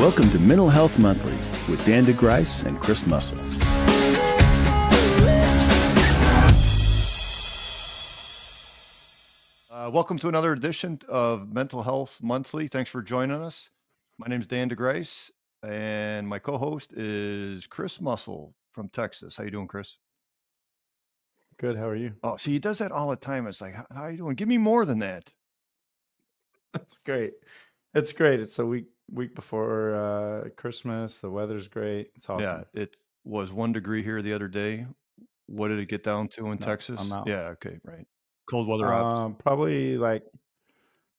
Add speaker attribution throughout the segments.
Speaker 1: Welcome to Mental Health Monthly with Dan DeGrice and Chris Muscle.
Speaker 2: Welcome to another edition of Mental Health Monthly. Thanks for joining us. My name is Dan DeGrice, and my co-host is Chris Muscle from Texas. How you doing, Chris?
Speaker 3: Good. How are you?
Speaker 2: Oh, see, he does that all the time. It's like, how are you doing? Give me more than that.
Speaker 3: That's great. It's great. It's a week before Christmas. The weather's great. It's awesome.
Speaker 2: Yeah, it was 1 degree here the other day. What did it get down to in
Speaker 3: No,
Speaker 2: Texas?
Speaker 3: I'm out.
Speaker 2: Yeah, okay, right. Cold weather ops.
Speaker 3: Probably like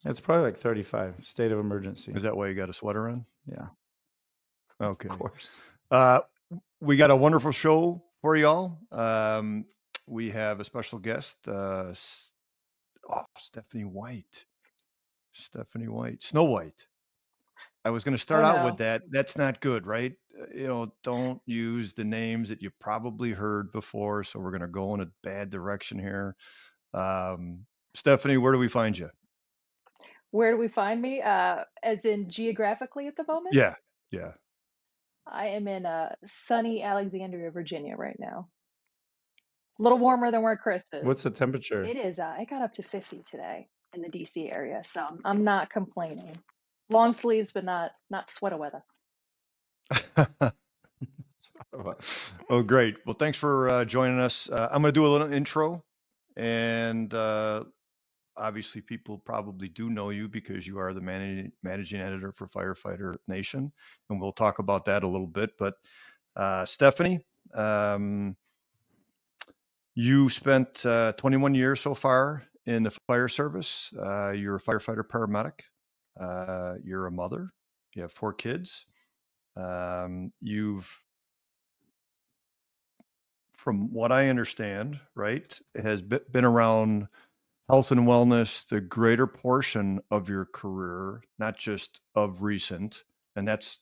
Speaker 3: 35. State of emergency.
Speaker 2: Is that why you got a sweater on?
Speaker 3: Yeah.
Speaker 2: Okay.
Speaker 3: Of course.
Speaker 2: We got a wonderful show for y'all. We have a special guest, Stephanie White. Snow White. I was going to start out with that. That's not good, right? Don't use the names that you probably heard before. So we're going to go in a bad direction here. Stephanie, where do we find you?
Speaker 4: Where do we find me? As in geographically at the moment?
Speaker 2: Yeah.
Speaker 4: I am in sunny Alexandria, Virginia right now. A little warmer than where Chris is.
Speaker 3: What's the temperature?
Speaker 4: It is. It got up to 50 today in the DC area, so I'm not complaining. Long sleeves, but not sweater weather.
Speaker 2: Oh, great. Well, thanks for joining us. I'm going to do a little intro, and obviously people probably do know you because you are the managing editor for Firefighter Nation, and we'll talk about that a little bit. But Stephanie, you spent 21 years so far in the fire service. You're a firefighter paramedic. You're a mother. You have 4 kids. You've, from what I understand, right, has been around health and wellness the greater portion of your career, not just of recent. And that's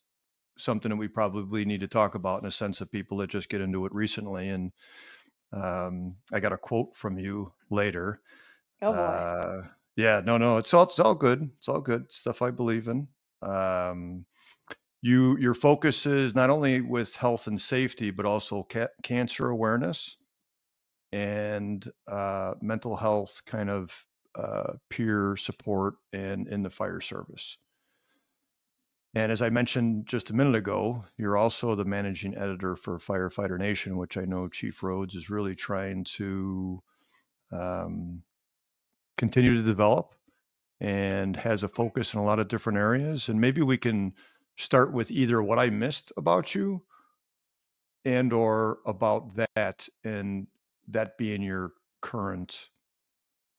Speaker 2: something that we probably need to talk about in a sense of people that just get into it recently. And I got a quote from you later.
Speaker 4: Oh boy.
Speaker 2: Yeah, no, it's all good. It's all good stuff I believe in. Your focus is not only with health and safety, but also cancer awareness and mental health kind of peer support and in the fire service. And as I mentioned just a minute ago, you're also the managing editor for Firefighter Nation, which I know Chief Rhodes is really trying to continue to develop and has a focus in a lot of different areas. And maybe we can start with either what I missed about you and or about that, and that being your current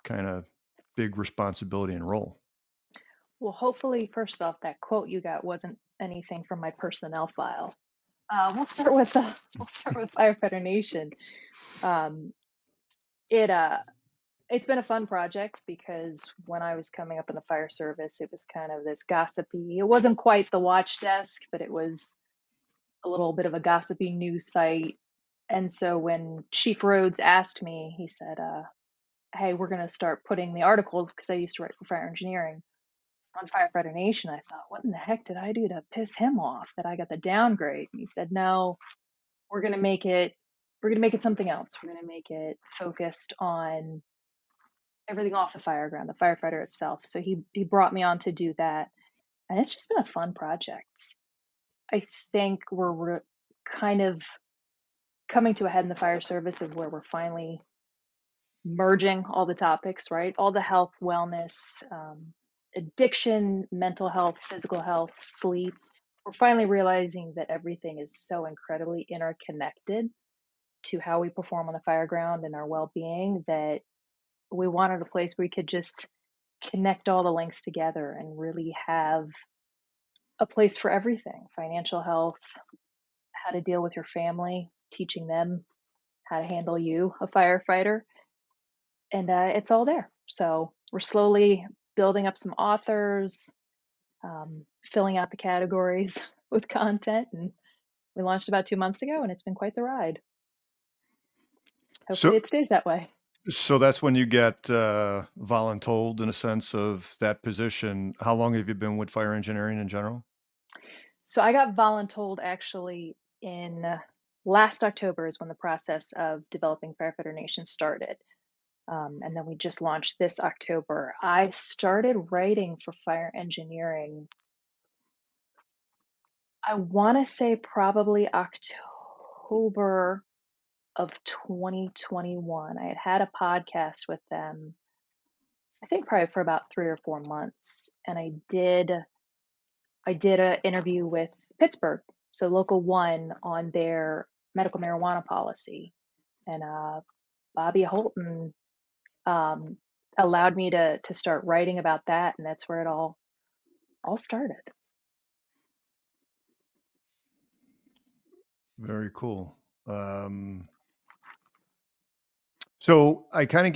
Speaker 2: kind of big responsibility and role.
Speaker 4: Well, hopefully, first off, that quote you got wasn't anything from my personnel file. We'll start with Firefighter Nation. It's been a fun project because when I was coming up in the fire service, it was kind of this gossipy. It wasn't quite the watch desk, but it was a little bit of a gossipy news site. And so when Chief Rhodes asked me, he said, hey, we're going to start putting the articles, because I used to write for Fire Engineering, on Firefighter Nation. I thought, what in the heck did I do to piss him off that I got the downgrade? And he said, no, we're going to make it something else. We're going to make it focused on everything off the fire ground, the firefighter itself. So he brought me on to do that. And it's just been a fun project. I think we're kind of coming to a head in the fire service of where we're finally merging all the topics, right? All the health, wellness, addiction, mental health, physical health, sleep. We're finally realizing that everything is so incredibly interconnected to how we perform on the fire ground and our well-being that we wanted a place where we could just connect all the links together and really have a place for everything: financial health, how to deal with your family, teaching them how to handle you, a firefighter. And it's all there. So we're slowly building up some authors, filling out the categories with content. And we launched about 2 months ago, and it's been quite the ride. Hopefully it stays that way.
Speaker 2: So that's when you get voluntold in a sense of that position. How long have you been with fire engineering in general?
Speaker 4: So I got voluntold actually in last October is when the process of developing Firefighter Nation started. And then we just launched this October. I started writing for fire engineering, I want to say probably October of 2021. I had a podcast with them, I think probably for about 3 or 4 months. And I did an interview with Pittsburgh, so Local One, on their medical marijuana policy. And Bobby Holton um, allowed me to start writing about that, and that's where it all started.
Speaker 2: Very cool. So I kind of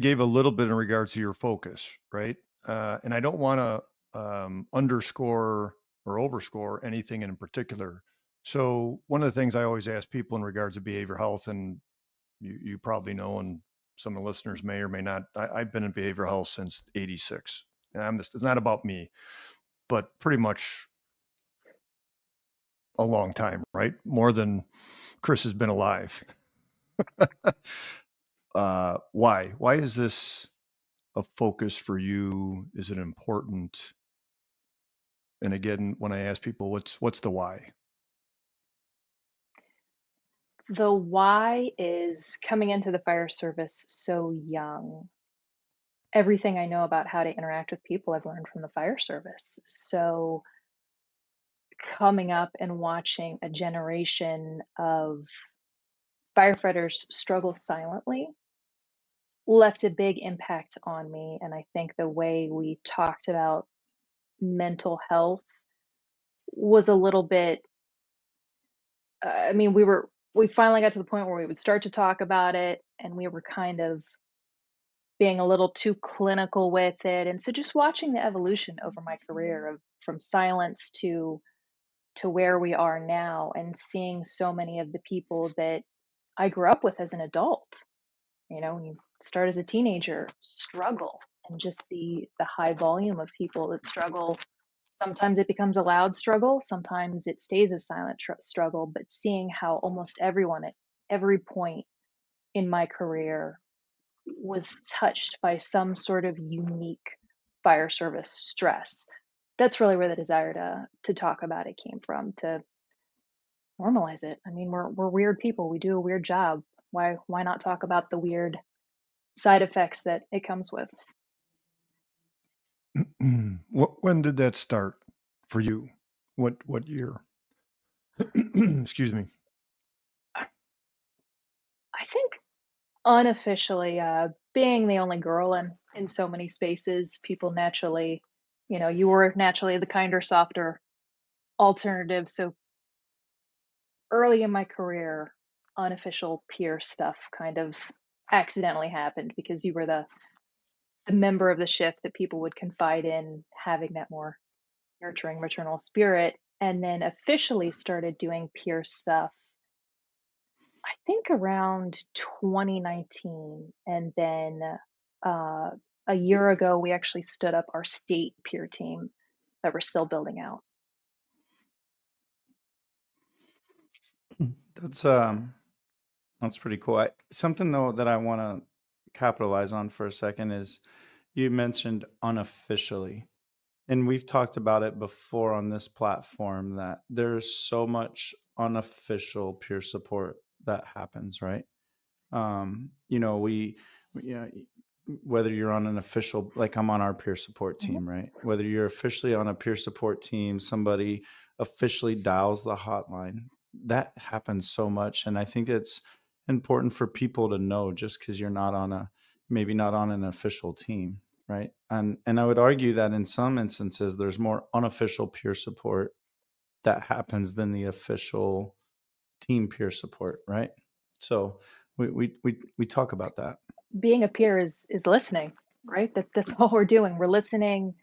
Speaker 2: gave a little bit in regards to your focus, right? And I don't want to underscore or overscore anything in particular. So one of the things I always ask people in regards to behavioral health, and you probably know, and some of the listeners may or may not, I've been in behavioral health since '86, and it's not about me, but pretty much a long time, right? More than Chris has been alive. Why? Why is this a focus for you? Is it important? And again, when I ask people, what's the why?
Speaker 4: The why is coming into the fire service so young. Everything I know about how to interact with people, I've learned from the fire service. So coming up and watching a generation of firefighters struggle silently left a big impact on me. And I think the way we talked about mental health was a little bit, I mean, we finally got to the point where we would start to talk about it, and we were kind of being a little too clinical with it. And so just watching the evolution over my career of from silence to where we are now, and seeing so many of the people that I grew up with as an adult, when you start as a teenager, struggle, and just the high volume of people that struggle. Sometimes it becomes a loud struggle, sometimes it stays a silent struggle, but seeing how almost everyone at every point in my career was touched by some sort of unique fire service stress. That's really where the desire to talk about it came from, to normalize it. I mean, we're weird people. We do a weird job. Why not talk about the weird side effects that it comes with?
Speaker 2: When did that start for you? What year? Excuse me.
Speaker 4: I think unofficially, being the only girl in so many spaces, people naturally, you were naturally the kinder, softer alternative. So early in my career, unofficial peer stuff kind of accidentally happened because you were the member of the shift that people would confide in, having that more nurturing maternal spirit. And then officially started doing peer stuff, I think around 2019. And then uh, a year ago, we actually stood up our state peer team that we're still building out.
Speaker 3: That's pretty cool. Something though that I want to capitalize on for a second is you mentioned unofficially, and we've talked about it before on this platform, that there's so much unofficial peer support that happens, right? Whether you're on an official, like I'm on our peer support
Speaker 4: Mhm.
Speaker 3: team, right? Whether you're officially on a peer support team, somebody officially dials the hotline. That happens so much. And I think it's important for people to know, just because you're maybe not on an official team, right? And I would argue that in some instances, there's more unofficial peer support that happens than the official team peer support, right? So we talk about that.
Speaker 4: Being a peer is listening, right? That's all we're doing. We're listening,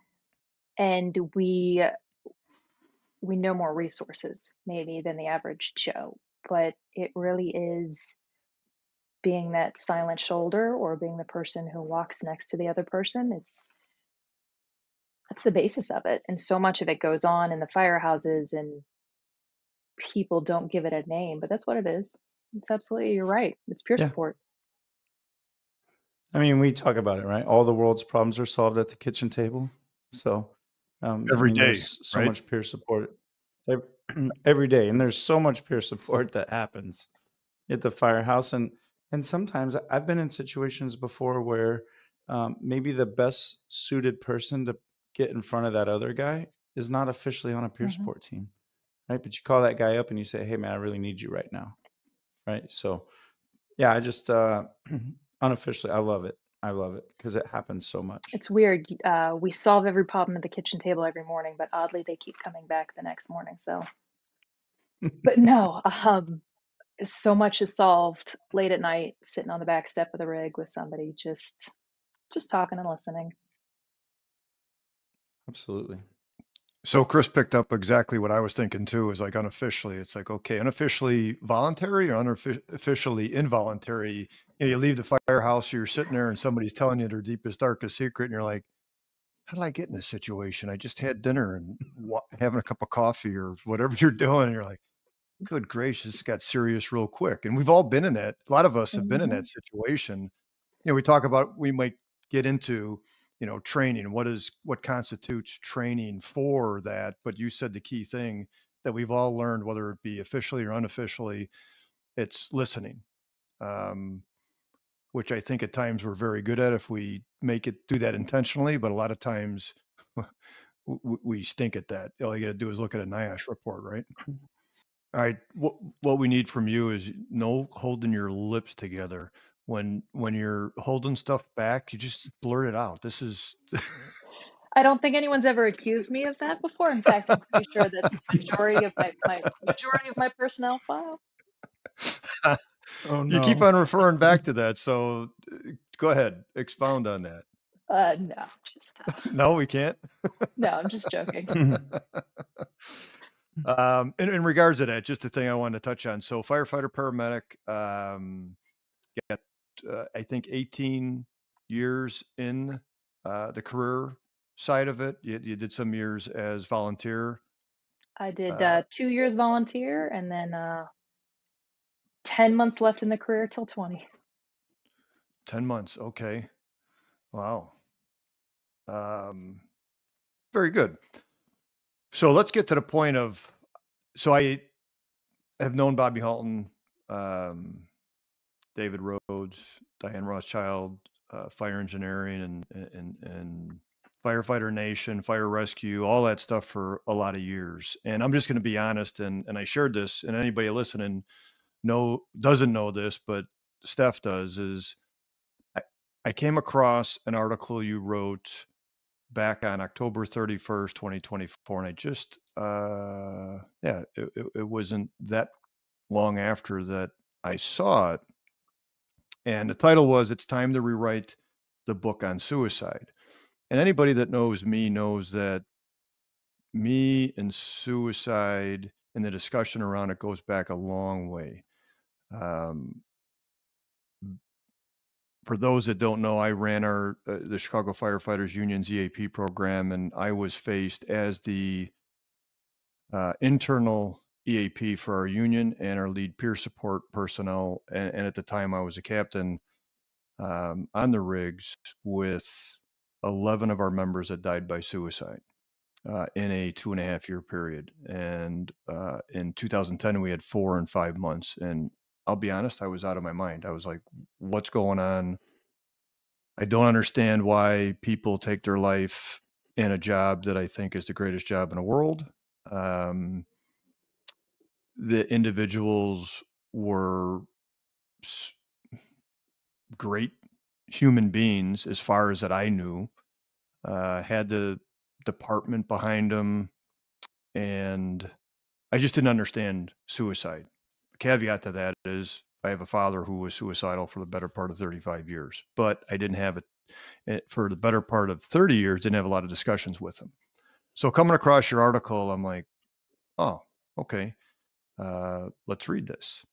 Speaker 4: and we know more resources maybe than the average Joe, but it really is being that silent shoulder, or being the person who walks next to the other person. That's the basis of it, and so much of it goes on in the firehouses, and people don't give it a name, but that's what it is. It's absolutely, you're right. It's peer
Speaker 3: Yeah.
Speaker 4: support.
Speaker 3: I mean, we talk about it, right? All the world's problems are solved at the kitchen table. So, I
Speaker 2: Every
Speaker 3: mean,
Speaker 2: day,
Speaker 3: there's so
Speaker 2: right?
Speaker 3: much peer support every day, and there's so much peer support that happens at the firehouse. And sometimes I've been in situations before where maybe the best suited person to get in front of that other guy is not officially on a peer
Speaker 4: Mhm.
Speaker 3: support team, right? But you call that guy up and you say, "Hey, man, I really need you right now," right? So, yeah, I just unofficially, I love it. I love it because it happens so much.
Speaker 4: It's weird. We solve every problem at the kitchen table every morning, but oddly, they keep coming back the next morning. So, but no, so much is solved late at night, sitting on the back step of the rig with somebody, just talking and listening.
Speaker 3: Absolutely.
Speaker 2: So Chris picked up exactly what I was thinking too, is like unofficially. It's like, okay, unofficially voluntary or unofficially involuntary. You know, you leave the firehouse, you're sitting there and somebody's telling you their deepest, darkest secret. And you're like, how did I get in this situation? I just had dinner and having a cup of coffee or whatever you're doing. And you're like, good gracious, it got serious real quick. And we've all been in that. A lot of us have been in
Speaker 4: Mhm.
Speaker 2: that situation. You know, we talk about, we might get into, you know, training. What constitutes training for that? But you said the key thing that we've all learned, whether it be officially or unofficially, it's listening. Which I think at times we're very good at if we do that intentionally, but a lot of times we stink at that. All you got to do is look at a NIOSH report, right? All right. What we need from you is no holding your lips together. When you're holding stuff back, you just blurt it out. This is
Speaker 4: I don't think anyone's ever accused me of that before. In fact, I'm pretty sure that's the majority of my personnel file.
Speaker 3: Oh
Speaker 2: you keep
Speaker 3: no.
Speaker 2: on referring back to that. So go ahead, expound on that.
Speaker 4: No, just
Speaker 2: No, we can't.
Speaker 4: no, I'm just joking.
Speaker 2: In regards to that, just the thing I wanted to touch on. So firefighter, paramedic, got I think 18 years in the career side of it. You did some years as volunteer.
Speaker 4: I did
Speaker 2: Uh,
Speaker 4: 2 years volunteer and then 10 months left in the career till 20.
Speaker 2: 10 months. Okay. Wow. Very good. So let's get to the point of, so I have known Bobby Halton, David Rhodes, Diane Rothschild, fire engineering and firefighter nation, fire rescue, all that stuff for a lot of years. And I'm just going to be honest. And I shared this, and anybody listening doesn't know this, but Steph does, is I came across an article you wrote back on October 31st, 2024. And I just, it wasn't that long after that I saw it. And the title was, It's Time to Rewrite the Book on Suicide. And anybody that knows me knows that me and suicide and the discussion around it goes back a long way. For those that don't know, I ran the Chicago Firefighters Union's EAP program, and I was faced as the internal EAP for our union and our lead peer support personnel. And at the time, I was a captain on the rigs with 11 of our members that died by suicide in a 2.5-year period. And in 2010, we had 4 in 5 months. And I'll be honest, I was out of my mind. I was like, what's going on? I don't understand why people take their life in a job that I think is the greatest job in the world. The individuals were great human beings as far as that I knew, had the department behind them, and I just didn't understand suicide. A caveat to that is I have a father who was suicidal for the better part of 35 years, but I didn't have it for the better part of 30 years, didn't have a lot of discussions with him. So coming across your article, I'm like, oh, okay, let's read this.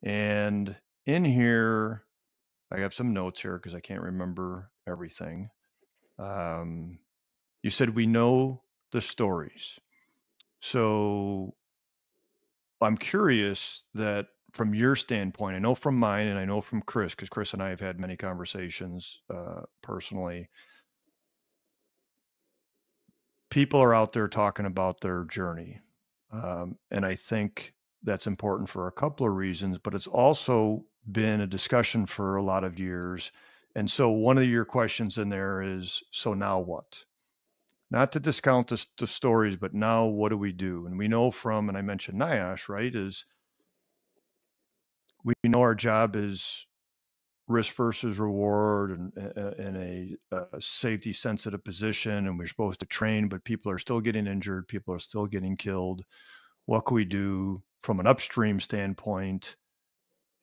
Speaker 2: And in here, I have some notes here because I can't remember everything. You said we know the stories. So I'm curious that from your standpoint, I know from mine and I know from Chris, because Chris and I have had many conversations personally. People are out there talking about their journey. And I think that's important for a couple of reasons, but it's also been a discussion for a lot of years. And so one of your questions in there is, so now what? Not to discount the stories, but now what do we do? And we know from, and I mentioned NIOSH, right, is we know our job is risk versus reward and in a safety sensitive position, and we're supposed to train, but people are still getting injured. People are still getting killed. What can we do from an upstream standpoint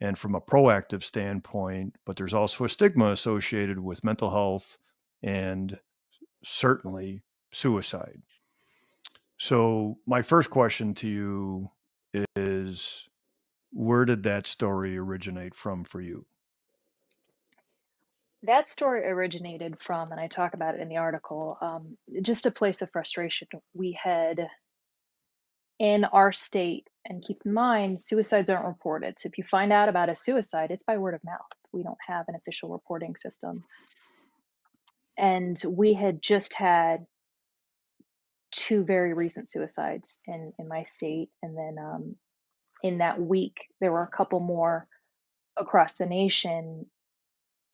Speaker 2: and from a proactive standpoint? But there's also a stigma associated with mental health and certainly suicide. So my first question to you is, where did that story originate from for you?
Speaker 4: That story originated from, and I talk about it in the article, just a place of frustration. We had in our state, and keep in mind, suicides aren't reported. So if you find out about a suicide, it's by word of mouth. We don't have an official reporting system. And we had just had two very recent suicides in my state. And then in that week, there were a couple more across the nation.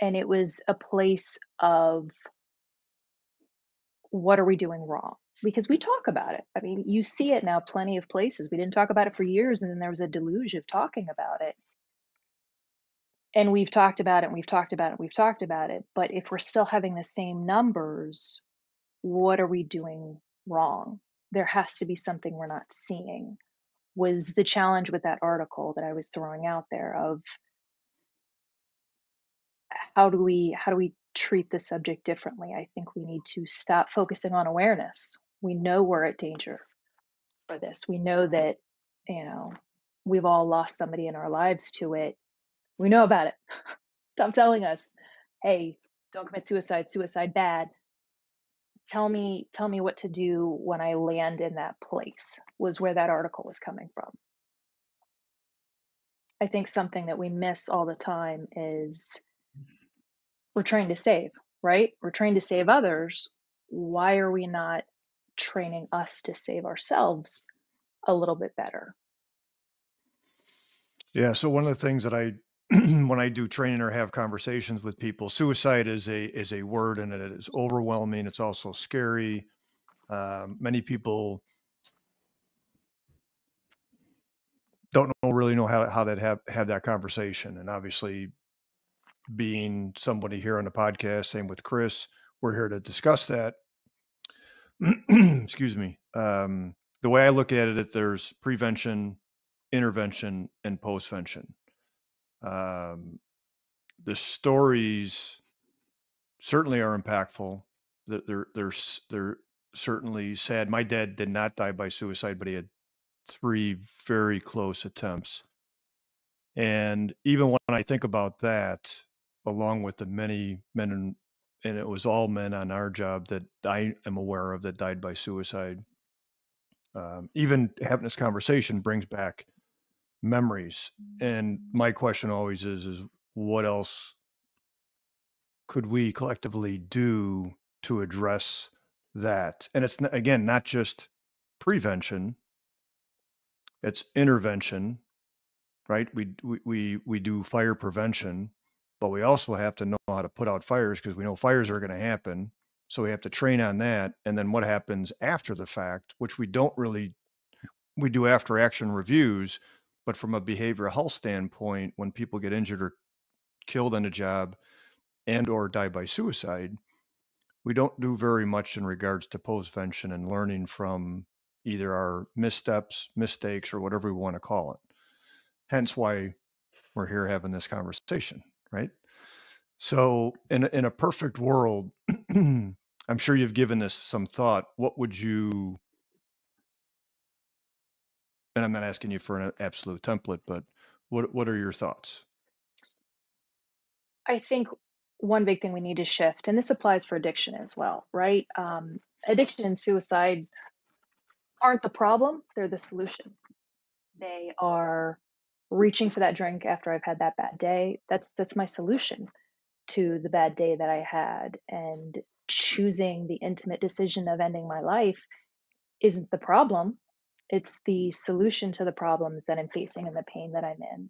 Speaker 4: And it was a place of, what are we doing wrong? Because we talk about it. I mean, you see it now plenty of places. We didn't talk about it for years, and then there was a deluge of talking about it. And we've talked about it, and we've talked about it, and we've talked about it. But if we're still having the same numbers, what are we doing wrong? There has to be something we're not seeing, was the challenge with that article that I was throwing out there of, how do we treat the subject differently? I think we need to stop focusing on awareness. We know we're at danger for this. We know that, you know, we've all lost somebody in our lives to it. We know about it. Stop telling us, hey, don't commit suicide, suicide bad. Tell me what to do when I land in that place, was where that article was coming from. I think something that we miss all the time is, we're trained to save, right? We're trained to save others. Why are we not training us to save ourselves a little bit better?
Speaker 2: Yeah. So one of the things that I, when I do training or have conversations with people, suicide is a word, and it is overwhelming. It's also scary. Many people don't really know how to have that conversation. And obviously, being somebody here on the podcast, same with Chris, we're here to discuss that. Excuse me. The way I look at it, is there's prevention, intervention, and postvention. Um, the stories certainly are impactful. They're certainly sad. My dad did not die by suicide, but he had three very close attempts. And even when I think about that, along with the many men and it was all men on our job that I am aware of that died by suicide. Even having this conversation brings back memories. And my question always is what else could we collectively do to address that? And it's again not just prevention; it's intervention, right? We do fire prevention, but we also have to know how to put out fires, because we know fires are going to happen. So we have to train on that. And then what happens after the fact, which we don't really, we do after action reviews, but from a behavioral health standpoint, when people get injured or killed on a job and or die by suicide, we don't do very much in regards to postvention and learning from either our missteps, mistakes, or whatever we want to call it. Hence why we're here having this conversation, right? So in a perfect world, I'm sure you've given this some thought. What would you, and I'm not asking you for an absolute template, but what are your thoughts?
Speaker 4: I think one big thing we need to shift, and this applies for addiction as well, right? Addiction and suicide aren't the problem, they're the solution. They are reaching for that drink after I've had that bad day. That's my solution to the bad day that I had. And choosing the intimate decision of ending my life isn't the problem. It's the solution to the problems that I'm facing and the pain that I'm in.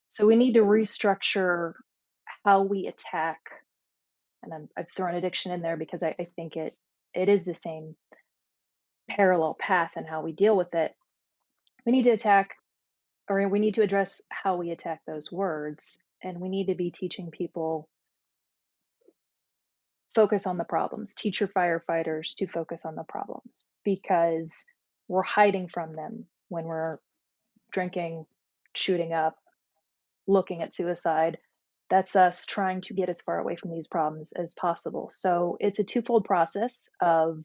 Speaker 4: So we need to restructure how we attack, and I've thrown addiction in there because I think it is the same parallel path in how we deal with it. We need to attack, or we need to address how we attack those words, and we need to be teaching people focus on the problems. Teach your firefighters to focus on the problems, because we're hiding from them when we're drinking, shooting up, looking at suicide. That's us trying to get as far away from these problems as possible. So it's a twofold process of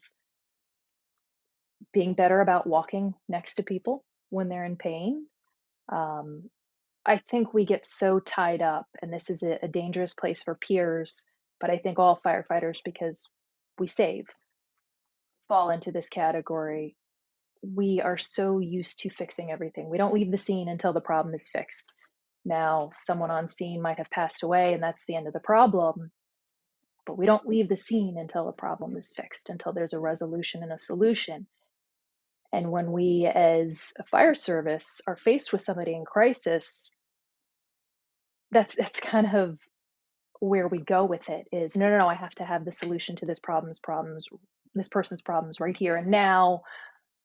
Speaker 4: being better about walking next to people when they're in pain. Um, I think we get so tied up, and this is a dangerous place for peers, but I think all firefighters, because we save, fall into this category. We are so used to fixing everything. We don't leave the scene until the problem is fixed. Now, someone on scene might have passed away, and that's the end of the problem, but we don't leave the scene until the problem is fixed, until there's a resolution and a solution. And when we, as a fire service, are faced with somebody in crisis, that's kind of where we go with it. Is no, I have to have the solution to this person's problems right here and now.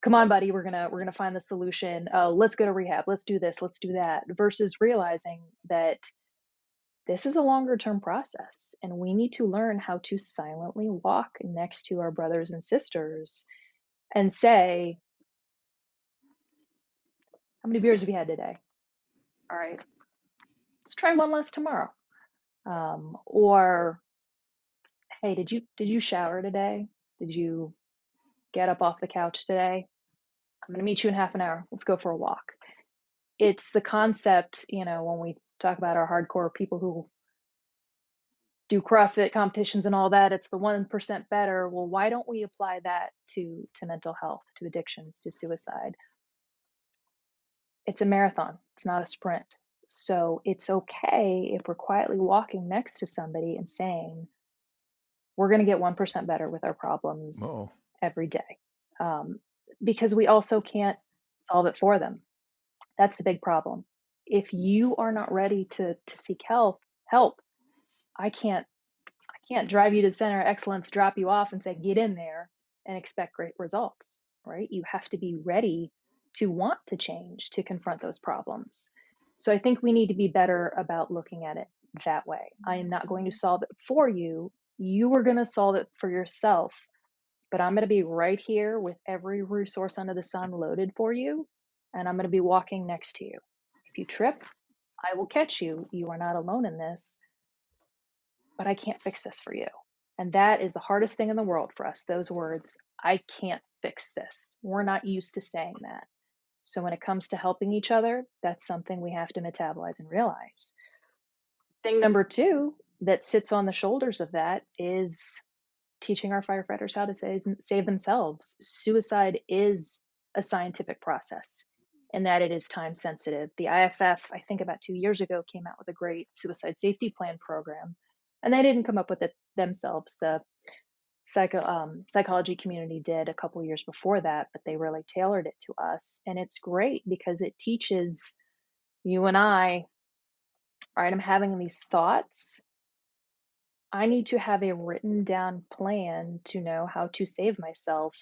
Speaker 4: Come on, buddy, we're gonna find the solution. Let's go to rehab. Let's do this. Let's do that. Versus realizing that this is a longer term process, and we need to learn how to silently walk next to our brothers and sisters and say, "How many beers have you had today? All right, let's try one less tomorrow." Or, "Hey, did you shower today? Did you get up off the couch today? I'm gonna meet you in half an hour. Let's go for a walk." It's the concept, when we talk about our hardcore people who do CrossFit competitions and all that, it's the 1% better. Well, why don't we apply that to mental health, to addictions, to suicide? It's a marathon, it's not a sprint. So it's okay if we're quietly walking next to somebody and saying, we're going to get 1% better with our problems
Speaker 2: Oh,
Speaker 4: every day. Because we also can't solve it for them. That's the big problem. If you are not ready to seek help, I can't drive you to the center of excellence, drop you off and say, get in there and expect great results, right? You have to be ready to want to change, to confront those problems. So I think we need to be better about looking at it that way. I am not going to solve it for you. You are going to solve it for yourself, but I'm going to be right here with every resource under the sun loaded for you. And I'm going to be walking next to you. If you trip, I will catch you. You are not alone in this, but I can't fix this for you. And that is the hardest thing in the world for us, those words, I can't fix this. We're not used to saying that. So when it comes to helping each other, that's something we have to metabolize and realize. Thing number 2 that sits on the shoulders of that is teaching our firefighters how to save themselves. Suicide is a scientific process in that it is time sensitive. The IFF, I think about 2 years ago, came out with a great suicide safety plan program, and they didn't come up with it themselves. The psychology community did a couple years before that, but they really tailored it to us. And it's great because it teaches you and I, all right, I'm having these thoughts. I need to have a written down plan to know how to save myself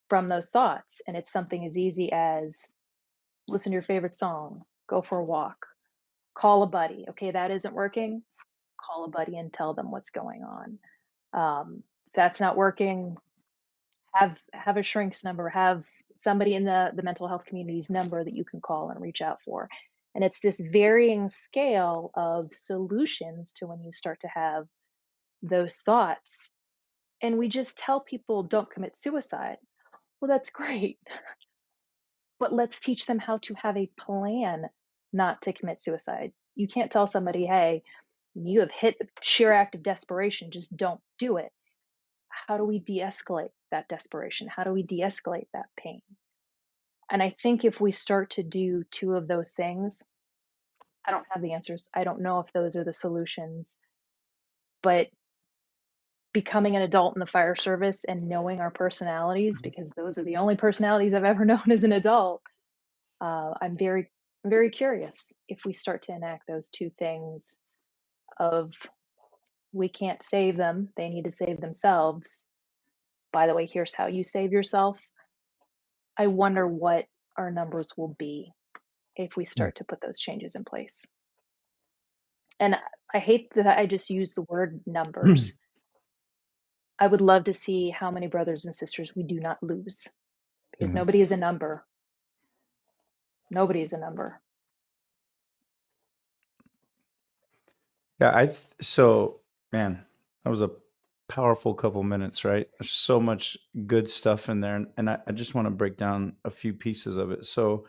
Speaker 4: from those thoughts. And it's something as easy as listen to your favorite song, go for a walk, call a buddy. Okay, that isn't working. Call a buddy and tell them what's going on. If that's not working, have a shrink's number, have somebody in the mental health community's number that you can call and reach out for. And it's this varying scale of solutions to when you start to have those thoughts. And we just tell people don't commit suicide. Well, that's great. But let's teach them how to have a plan not to commit suicide. You can't tell somebody, hey, You have hit the sheer act of desperation. Just don't do it. How do we de-escalate that desperation? How do we de-escalate that pain? And I think if we start to do two of those things, I don't have the answers. I don't know if those are the solutions, but becoming an adult in the fire service and knowing our personalities, because those are the only personalities I've ever known as an adult, I'm very curious if we start to enact those two things of we can't save them, they need to save themselves. By the way, here's how you save yourself. I wonder what our numbers will be if we start to put those changes in place. And I hate that I just use the word numbers. I would love to see how many brothers and sisters we do not lose, because nobody is a number. Nobody is a number.
Speaker 3: Yeah, so man, that was a powerful couple minutes, right? There's so much good stuff in there, and I just want to break down a few pieces of it. So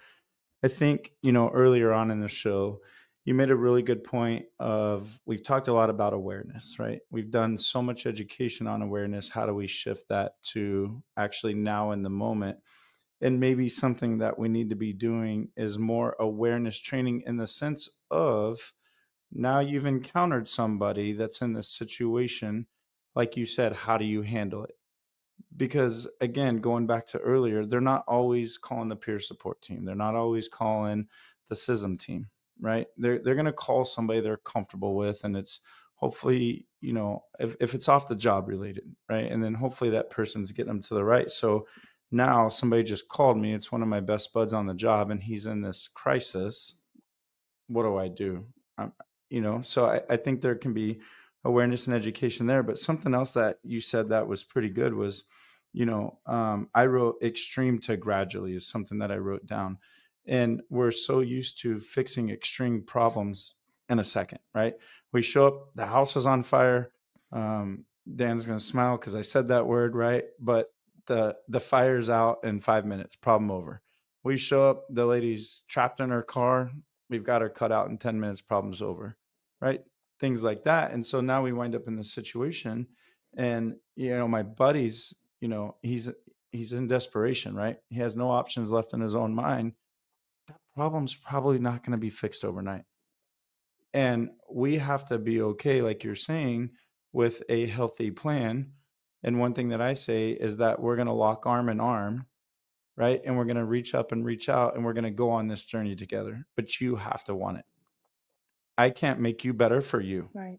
Speaker 3: I think, earlier on in the show, you made a really good point of, we've talked a lot about awareness, right? We've done so much education on awareness. How do we shift that to actually now in the moment? And maybe something that we need to be doing is more awareness training, in the sense of, now you've encountered somebody that's in this situation. Like you said, how do you handle it? Because again, going back to earlier, they're not always calling the peer support team. They're not always calling the SISM team, right? They're going to call somebody they're comfortable with. And it's hopefully, if it's off the job related, right? And then hopefully that person's getting them to the right. So now somebody just called me. It's one of my best buds on the job, and he's in this crisis. What do I do? So I think there can be awareness and education there. But something else that you said that was pretty good was, I wrote extreme to gradually is something that I wrote down. And we're so used to fixing extreme problems in a second, right? We show up, the house is on fire. Dan's going to smile because I said that word, right? But the fire's out in 5 minutes, problem over. We show up, the lady's trapped in her car. We've got her cut out in 10 minutes, problem's over, right? Things like that. And so now we wind up in this situation, and, my buddy's, he's in desperation, right? He has no options left in his own mind. That problem's probably not going to be fixed overnight. And we have to be okay, like you're saying, with a healthy plan. And one thing that I say is that we're going to lock arm in arm, right? And we're going to reach up and reach out, and we're going to go on this journey together. But you have to want it. I can't make you better for you.
Speaker 4: Right.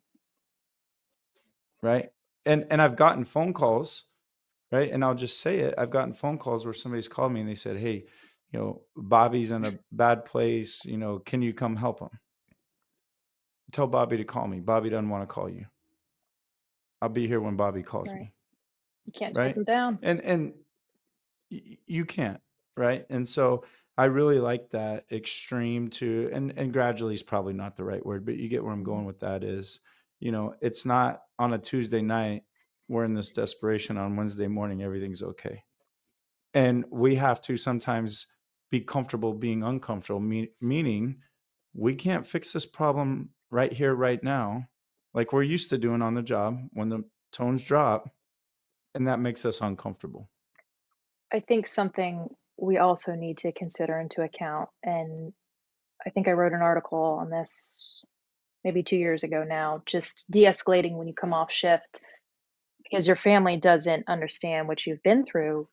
Speaker 3: Right. And I've gotten phone calls, right? And I'll just say it. I've gotten phone calls where somebody's called me and they said, hey, Bobby's in a bad place. Can you come help him? Tell Bobby to call me. Bobby doesn't want to call you. I'll be here when Bobby calls me.
Speaker 4: You can't
Speaker 3: Right.
Speaker 4: chase him down.
Speaker 3: And you can't. Right. And so I really like that extreme to, and gradually is probably not the right word, but you get where I'm going with that is, it's not on a Tuesday night, we're in this desperation, on Wednesday morning, everything's okay. And we have to sometimes be comfortable being uncomfortable, meaning we can't fix this problem right here, right now, like we're used to doing on the job when the tones drop, and that makes us uncomfortable.
Speaker 4: I think something we also need to consider into account, and I think I wrote an article on this maybe 2 years ago now, just de-escalating when you come off shift because your family doesn't understand what you've been through.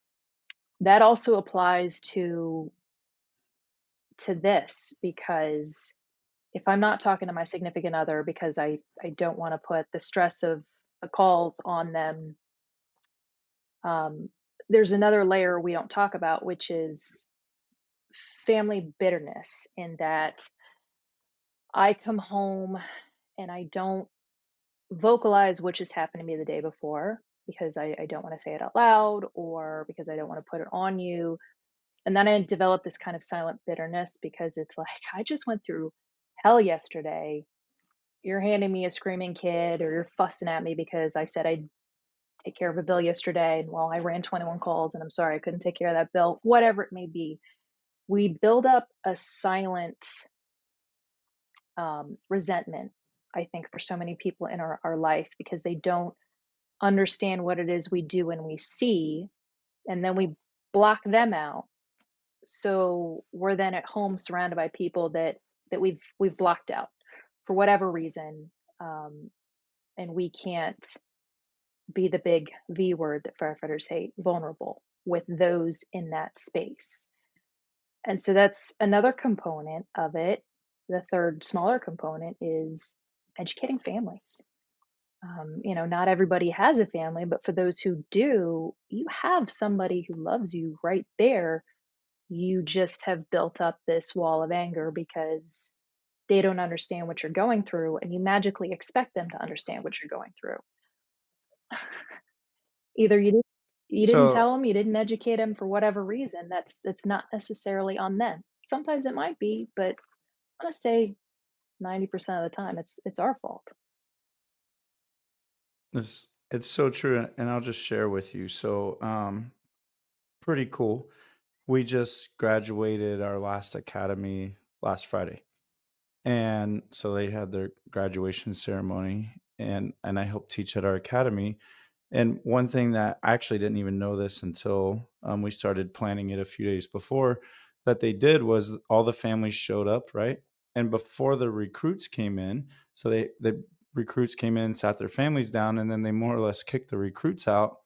Speaker 4: That also applies to this, because if I'm not talking to my significant other because I don't want to put the stress of the calls on them, there's another layer we don't talk about, which is family bitterness, in that I come home and I don't vocalize what just happened to me the day before because I don't want to say it out loud, or because I don't want to put it on you. And then I develop this kind of silent bitterness because it's like, I just went through hell yesterday. You're handing me a screaming kid, or you're fussing at me because I said I'd take care of a bill yesterday. And well, I ran 21 calls and I'm sorry I couldn't take care of that bill, whatever it may be. We build up a silent resentment I think, for so many people in our life, because they don't understand what it is we do and we see, and then we block them out. So we're then at home surrounded by people that we've blocked out for whatever reason, and we can't be the big V word that firefighters hate, vulnerable, with those in that space. And so that's another component of it. The third smaller component is educating families. Not everybody has a family, but for those who do, you have somebody who loves you right there. You just have built up this wall of anger because they don't understand what you're going through, and you magically expect them to understand what you're going through. Either you didn't
Speaker 3: So
Speaker 4: tell them, you didn't educate them for whatever reason. That's not necessarily on them. Sometimes it might be, but I'm gonna say 90% of the time it's our fault.
Speaker 3: it's so true, and I'll just share with you. So, pretty cool. We just graduated our last academy last Friday, and so they had their graduation ceremony, and I helped teach at our academy. And one thing that I actually didn't even know this until we started planning it a few days before, that they did was all the families showed up, right? And before the recruits came in, so the recruits came in, sat their families down, and then they more or less kicked the recruits out.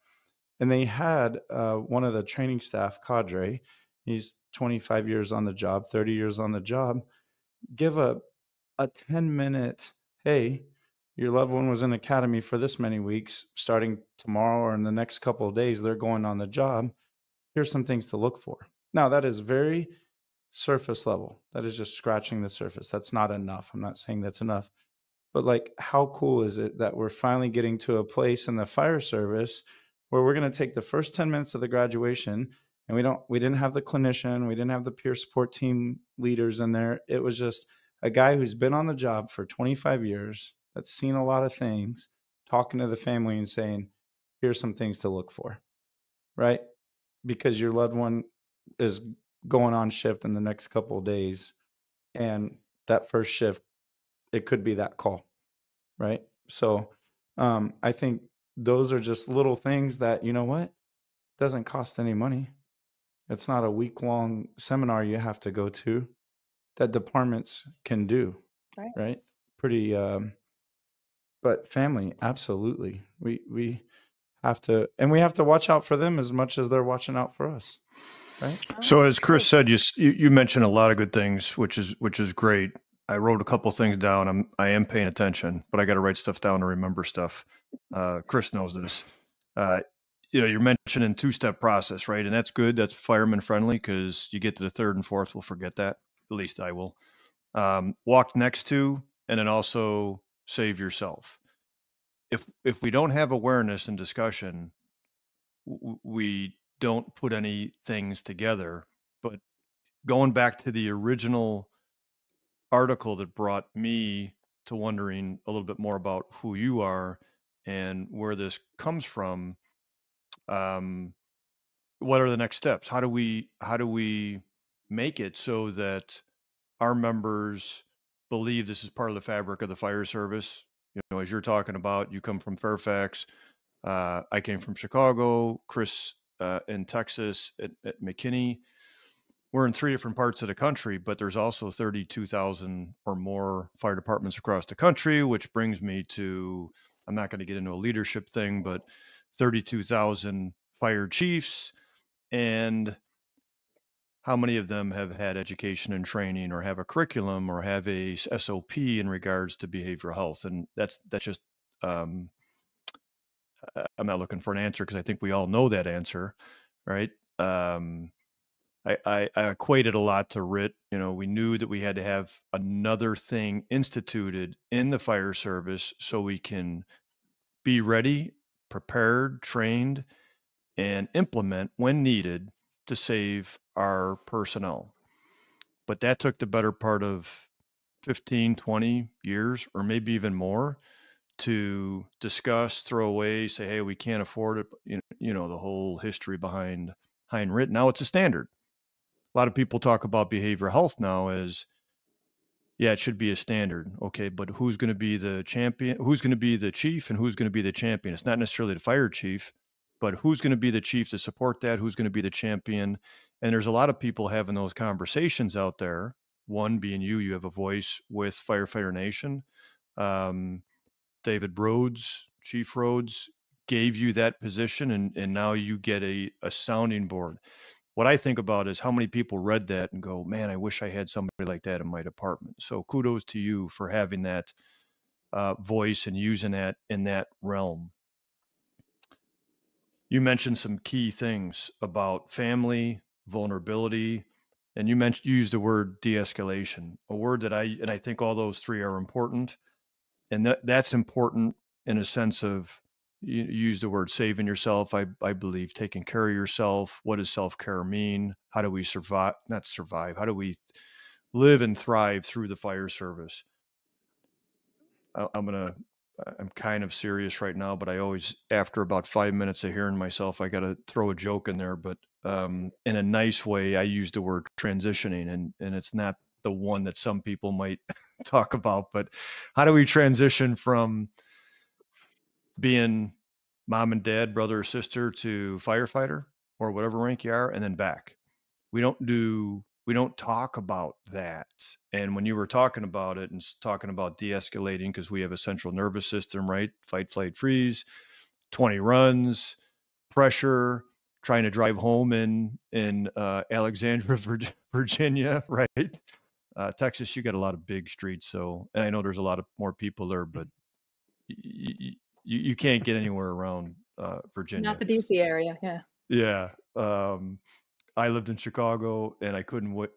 Speaker 3: And they had one of the training staff, Cadre, he's 25 years on the job, 30 years on the job, give a 10-minute, hey, your loved one was in academy for this many weeks, starting tomorrow or in the next couple of days, they're going on the job. Here's some things to look for. Now, that is very surface level. That is just scratching the surface. That's not enough. I'm not saying that's enough. But like, how cool is it that we're finally getting to a place in the fire service where we're going to take the first 10 minutes of the graduation, and we didn't have the clinician, we didn't have the peer support team leaders in there. It was just a guy who's been on the job for 25 years, that's seen a lot of things, talking to the family and saying, here's some things to look for, right? Because your loved one is going on shift in the next couple of days, and that first shift, it could be that call, right? So I think those are just little things that, you know what, doesn't cost any money. It's not a week-long seminar you have to go to, that departments can do,
Speaker 4: Right.
Speaker 3: right? Pretty but family, absolutely. We have to, and we have to watch out for them as much as they're watching out for us, right?
Speaker 2: So as Chris said, you mentioned a lot of good things, which is great. I wrote a couple things down. I am paying attention, but I got to write stuff down to remember stuff. Chris knows this. You're mentioning two-step process, right? And that's good. That's fireman friendly, because you get to the third and fourth, we'll forget that. At least I will. Walk next to, and then also save yourself. If we don't have awareness and discussion, we don't put any things together. But going back to the original article that brought me to wondering a little bit more about who you are and where this comes from, what are the next steps? How do we make it so that our members believe this is part of the fabric of the fire service? As you're talking about, you come from Fairfax. I came from Chicago. Chris in Texas at McKinney. We're in 3 different parts of the country, but there's also 32,000 or more fire departments across the country, which brings me to, I'm not going to get into a leadership thing, but 32,000 fire chiefs, and how many of them have had education and training, or have a curriculum, or have a SOP in regards to behavioral health? And that's just, I'm not looking for an answer, because I think we all know that answer, right? I equated a lot to RIT. We knew that we had to have another thing instituted in the fire service so we can be ready, prepared, trained, and implement when needed to save our personnel. But that took the better part of 15, 20 years, or maybe even more, to discuss, throw away, say, hey, we can't afford it. The whole history behind RIT. Now it's a standard. A lot of people talk about behavioral health now as, Yeah, it should be a standard. Okay, but who's going to be the champion? Who's going to be the chief and who's going to be the champion? It's not necessarily the fire chief, but who's going to be the chief to support that? Who's going to be the champion? And there's a lot of people having those conversations out there. One being you have a voice with Firefighter Nation. David Rhodes, Chief Rhodes, gave you that position, and now you get a sounding board. What I think about is how many people read that and go, man, I wish I had somebody like that in my department. So kudos to you for having that voice and using that in that realm. You mentioned some key things about family, vulnerability, and you used the word de-escalation, a word that I think all those three are important. And that's important in a sense of, you use the word saving yourself. I believe taking care of yourself. What does self-care mean? How do we survive? Not survive. How do we live and thrive through the fire service? I'm kind of serious right now, but I always, after about 5 minutes of hearing myself, I got to throw a joke in there. But in a nice way, I use the word transitioning, and it's not the one that some people might talk about. But how do we transition from being mom and dad, brother or sister, to firefighter or whatever rank you are, and then back? We don't talk about that. And when you were talking about it and talking about de-escalating, because we have a central nervous system, right? Fight, flight, freeze, 20 runs, pressure, trying to drive home in Alexandria, Virginia, right? Texas, you got a lot of big streets. So, and I know there's a lot of more people there, but you can't get anywhere around Virginia.
Speaker 4: Not the DC area. Yeah.
Speaker 2: Yeah. I lived in Chicago and I couldn't wait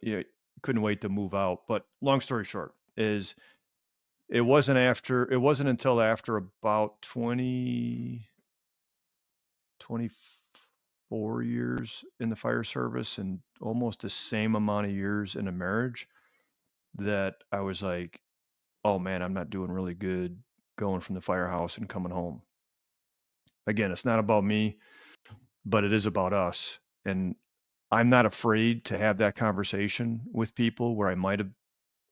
Speaker 2: to move out. But long story short is it wasn't until after about 24 years in the fire service and almost the same amount of years in a marriage that I was like, oh man, I'm not doing really good going from the firehouse and coming home. Again, it's not about me, but it is about us. And I'm not afraid to have that conversation with people where I might have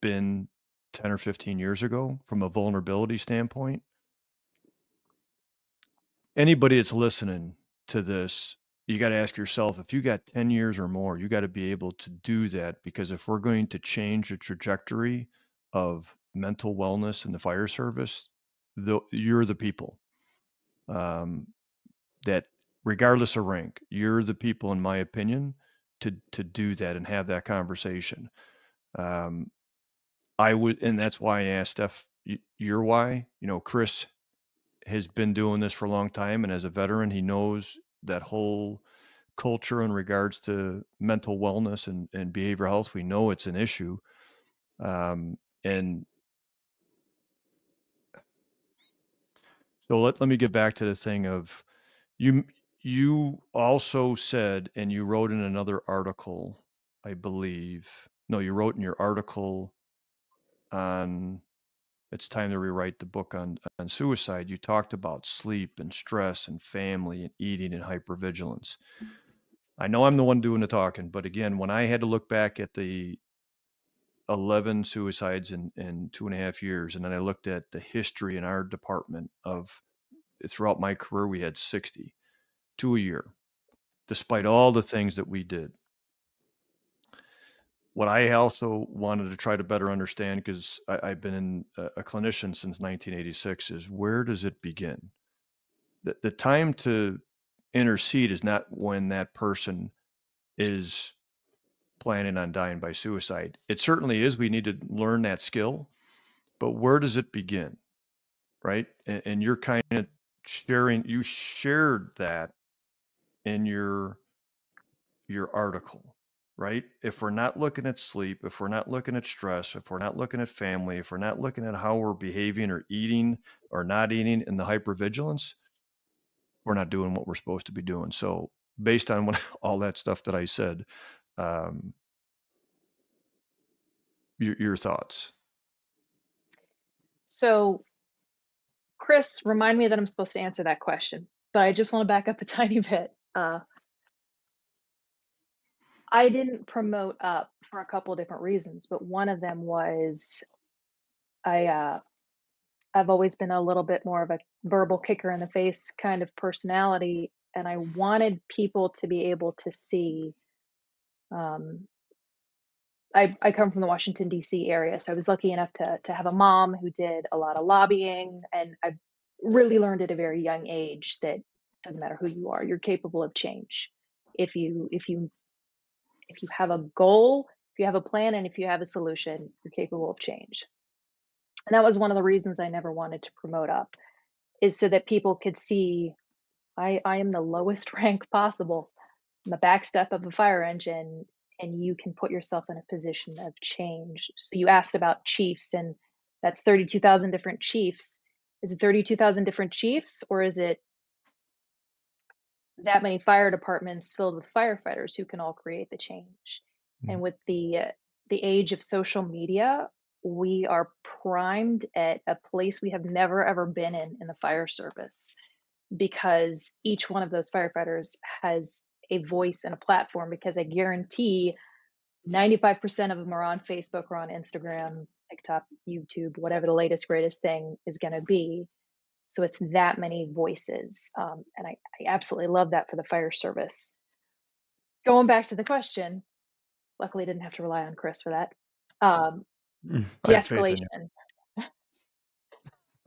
Speaker 2: been 10 or 15 years ago from a vulnerability standpoint. Anybody that's listening to this, you got to ask yourself, if you got 10 years or more, you got to be able to do that, because if we're going to change the trajectory of mental wellness in the fire service, you're the people that, regardless of rank, you're the people, in my opinion, to do that and have that conversation. I would, and that's why I asked Steph your why. Chris has been doing this for a long time, and as a veteran, he knows that whole culture in regards to mental wellness and behavioral health. We know it's an issue. And so let me get back to the thing of you also said, and you wrote in another article, I believe, no, you wrote in your article on It's Time to Rewrite the Book on suicide. You talked about sleep and stress and family and eating and hypervigilance. I know I'm the one doing the talking, but again, when I had to look back at the 11 suicides in 2.5 years, and then I looked at the history in our department of, throughout my career, we had 60, 2 a year, despite all the things that we did. What I also wanted to try to better understand, because I've been a clinician since 1986, is where does it begin? The time to intercede is not when that person is planning on dying by suicide. It certainly is. We need to learn that skill, but where does it begin? Right. And you're kind of you shared that in your article, right? If we're not looking at sleep, if we're not looking at stress, if we're not looking at family, if we're not looking at how we're behaving or eating or not eating in the hypervigilance, we're not doing what we're supposed to be doing. So based on all that stuff that I said, your thoughts.
Speaker 4: So, Chris, remind me that I'm supposed to answer that question, but I just want to back up a tiny bit. I didn't promote up for a couple of different reasons, but one of them was I've always been a little bit more of a verbal kicker in the face kind of personality, and I wanted people to be able to see. Um, I come from the Washington D.C. area, so I was lucky enough to have a mom who did a lot of lobbying, and I really learned at a very young age that doesn't matter who you are, you're capable of change. If you have a goal, if you have a plan, and if you have a solution, you're capable of change. And that was one of the reasons I never wanted to promote up, is so that people could see I am the lowest rank possible. I'm a back step of a fire engine, and you can put yourself in a position of change. So you asked about chiefs, and that's 32,000 different chiefs. Is it 32,000 different chiefs, or is it that many fire departments filled with firefighters who can all create the change? And with the age of social media, we are primed at a place we have never ever been in the fire service, because each one of those firefighters has a voice and a platform, because I guarantee 95% of them are on Facebook or on Instagram, TikTok, YouTube, whatever the latest, greatest thing is going to be. So it's that many voices. And I absolutely love that for the fire service. Going back to the question, luckily I didn't have to rely on Chris for that.
Speaker 2: I have faith in you.
Speaker 4: De-escalation.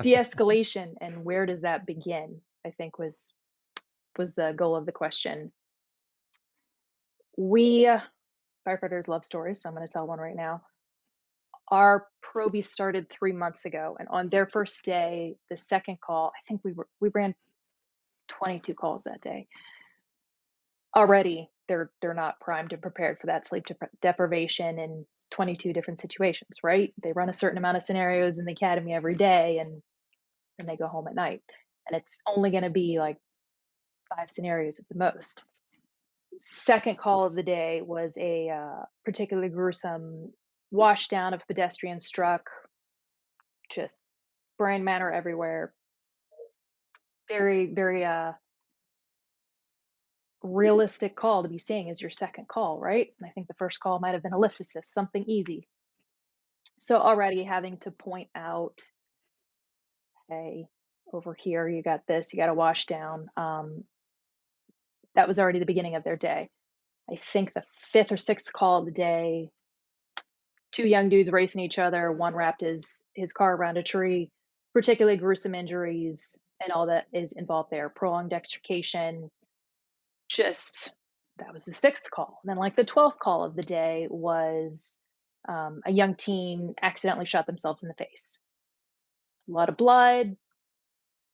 Speaker 4: De-escalation, and where does that begin, I think was the goal of the question. We firefighters love stories, so I'm going to tell one right now. Our Proby started 3 months ago, and on their first day, the second call, I think we ran 22 calls that day. Already, they're not primed and prepared for that sleep deprivation in 22 different situations, right? They run a certain amount of scenarios in the academy every day, and then they go home at night, and it's only going to be like 5 scenarios at the most. Second call of the day was a particularly gruesome wash down of a pedestrian struck, just brain matter everywhere. Very, very realistic call to be seeing as your second call, right? And I think the first call might have been a lift assist, something easy. So already having to point out, hey, over here, you got this, you got a wash down. That was already the beginning of their day. I think the 5th or 6th call of the day, 2 young dudes racing each other. One wrapped his car around a tree, particularly gruesome injuries and all that is involved there. Prolonged extrication. Just, that was the 6th call. And then like the 12th call of the day was a young teen accidentally shot themselves in the face. A lot of blood,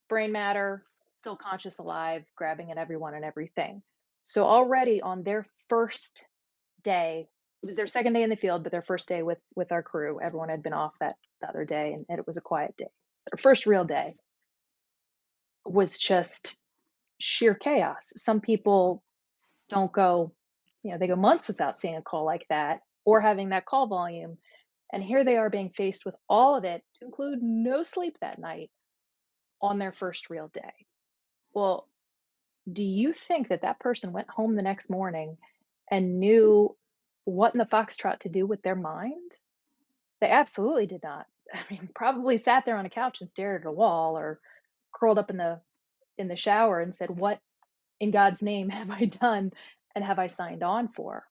Speaker 4: brain matter, still conscious, alive, grabbing at everyone and everything. So already on their first day, it was their second day in the field, but their first day with our crew. Everyone had been off that the other day, and it was a quiet day. So their first real day was just sheer chaos. Some people don't go, they go months without seeing a call like that or having that call volume. And here they are being faced with all of it, to include no sleep that night on their first real day. Well, do you think that person went home the next morning and knew what in the foxtrot to do with their mind? They absolutely did not. I mean, probably sat there on a couch and stared at a wall, or curled up in the shower and said, what in God's name have I done and have I signed on for?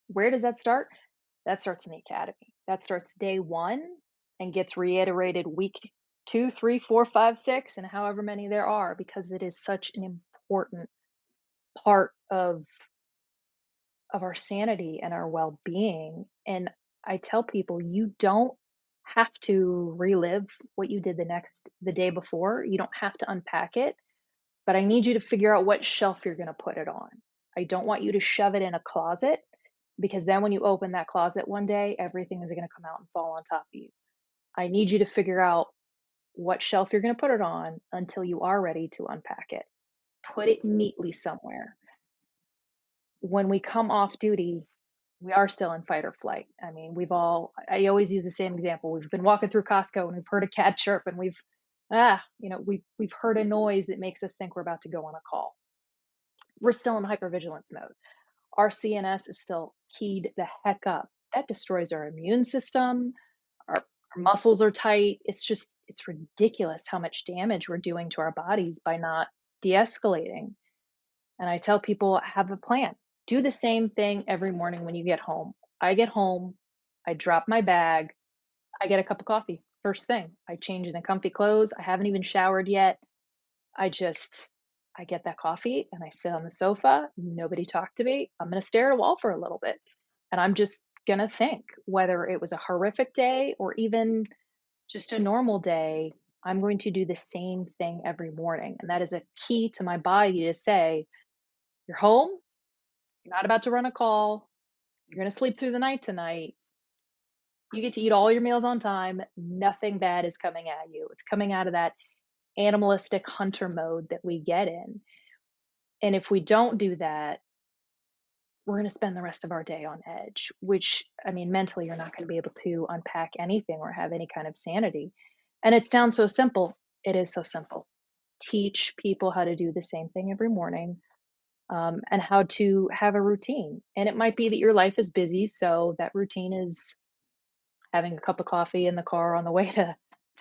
Speaker 4: Where does that start? That starts in the academy. That starts day 1 and gets reiterated week 2, 3, 4, 5, 6, and however many there are, because it is such an important part of our sanity and our well-being. And I tell people, you don't have to relive what you did the day before. You don't have to unpack it, but I need you to figure out what shelf you're going to put it on. I don't want you to shove it in a closet, because then when you open that closet one day, everything is going to come out and fall on top of you. I need you to figure out what shelf you're going to put it on until you are ready to unpack it. Put it neatly somewhere. When we come off duty, we are still in fight or flight. I mean, I always use the same example. We've been walking through Costco and we've heard a cat chirp, and we've heard a noise that makes us think we're about to go on a call. We're still in hypervigilance mode. Our CNS is still keyed the heck up. That destroys our immune system, Our muscles are tight. It's ridiculous how much damage we're doing to our bodies by not de-escalating. And I tell people, have a plan. Do the same thing every morning when you get home. I get home, I drop my bag, I get a cup of coffee first thing. I change into comfy clothes. I haven't even showered yet. I just I get that coffee and I sit on the sofa. Nobody talk to me. I'm going to stare at a wall for a little bit. And I'm just going to think whether it was a horrific day or even just a normal day, I'm going to do the same thing every morning. And that is a key to my body to say, you're home, you're not about to run a call, you're going to sleep through the night tonight. You get to eat all your meals on time. Nothing bad is coming at you. It's coming out of that animalistic hunter mode that we get in. And if we don't do that, we're going to spend the rest of our day on edge, which, I mean, mentally, you're not going to be able to unpack anything or have any kind of sanity. And it sounds so simple. It is so simple. Teach people how to do the same thing every morning, and how to have a routine. And it might be that your life is busy, so that routine is having a cup of coffee in the car on the way to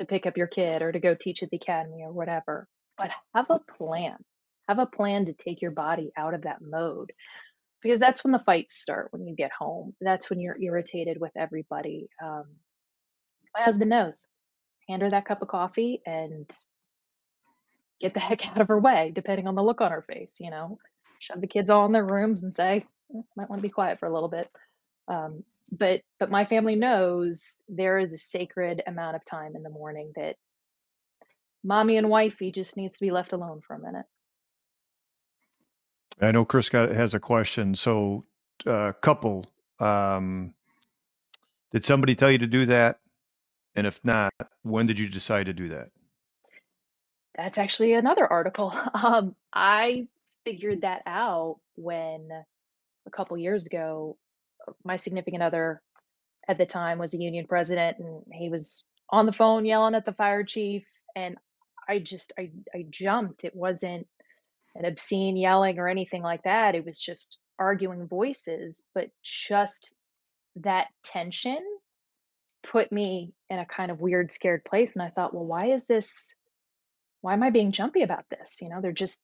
Speaker 4: pick up your kid or to go teach at the academy or whatever. But have a plan. Have a plan to take your body out of that mode, because that's when the fights start when you get home. That's when you're irritated with everybody. My husband knows. Hand her that cup of coffee and get the heck out of her way, depending on the look on her face, you know. Shove the kids all in their rooms and say, might want to be quiet for a little bit. But my family knows there is a sacred amount of time in the morning that mommy and wifey just needs to be left alone for a minute.
Speaker 2: I know Chris has a question. So, couple, did somebody tell you to do that? And if not, when did you decide to do that?
Speaker 4: That's actually another article. I figured that out when a couple years ago, my significant other at the time was a union president, and he was on the phone yelling at the fire chief. And I jumped. It wasn't an obscene yelling or anything like that. It was just arguing voices, but just that tension put me in a kind of weird, scared place. And I thought, well, why am I being jumpy about this? You know, it's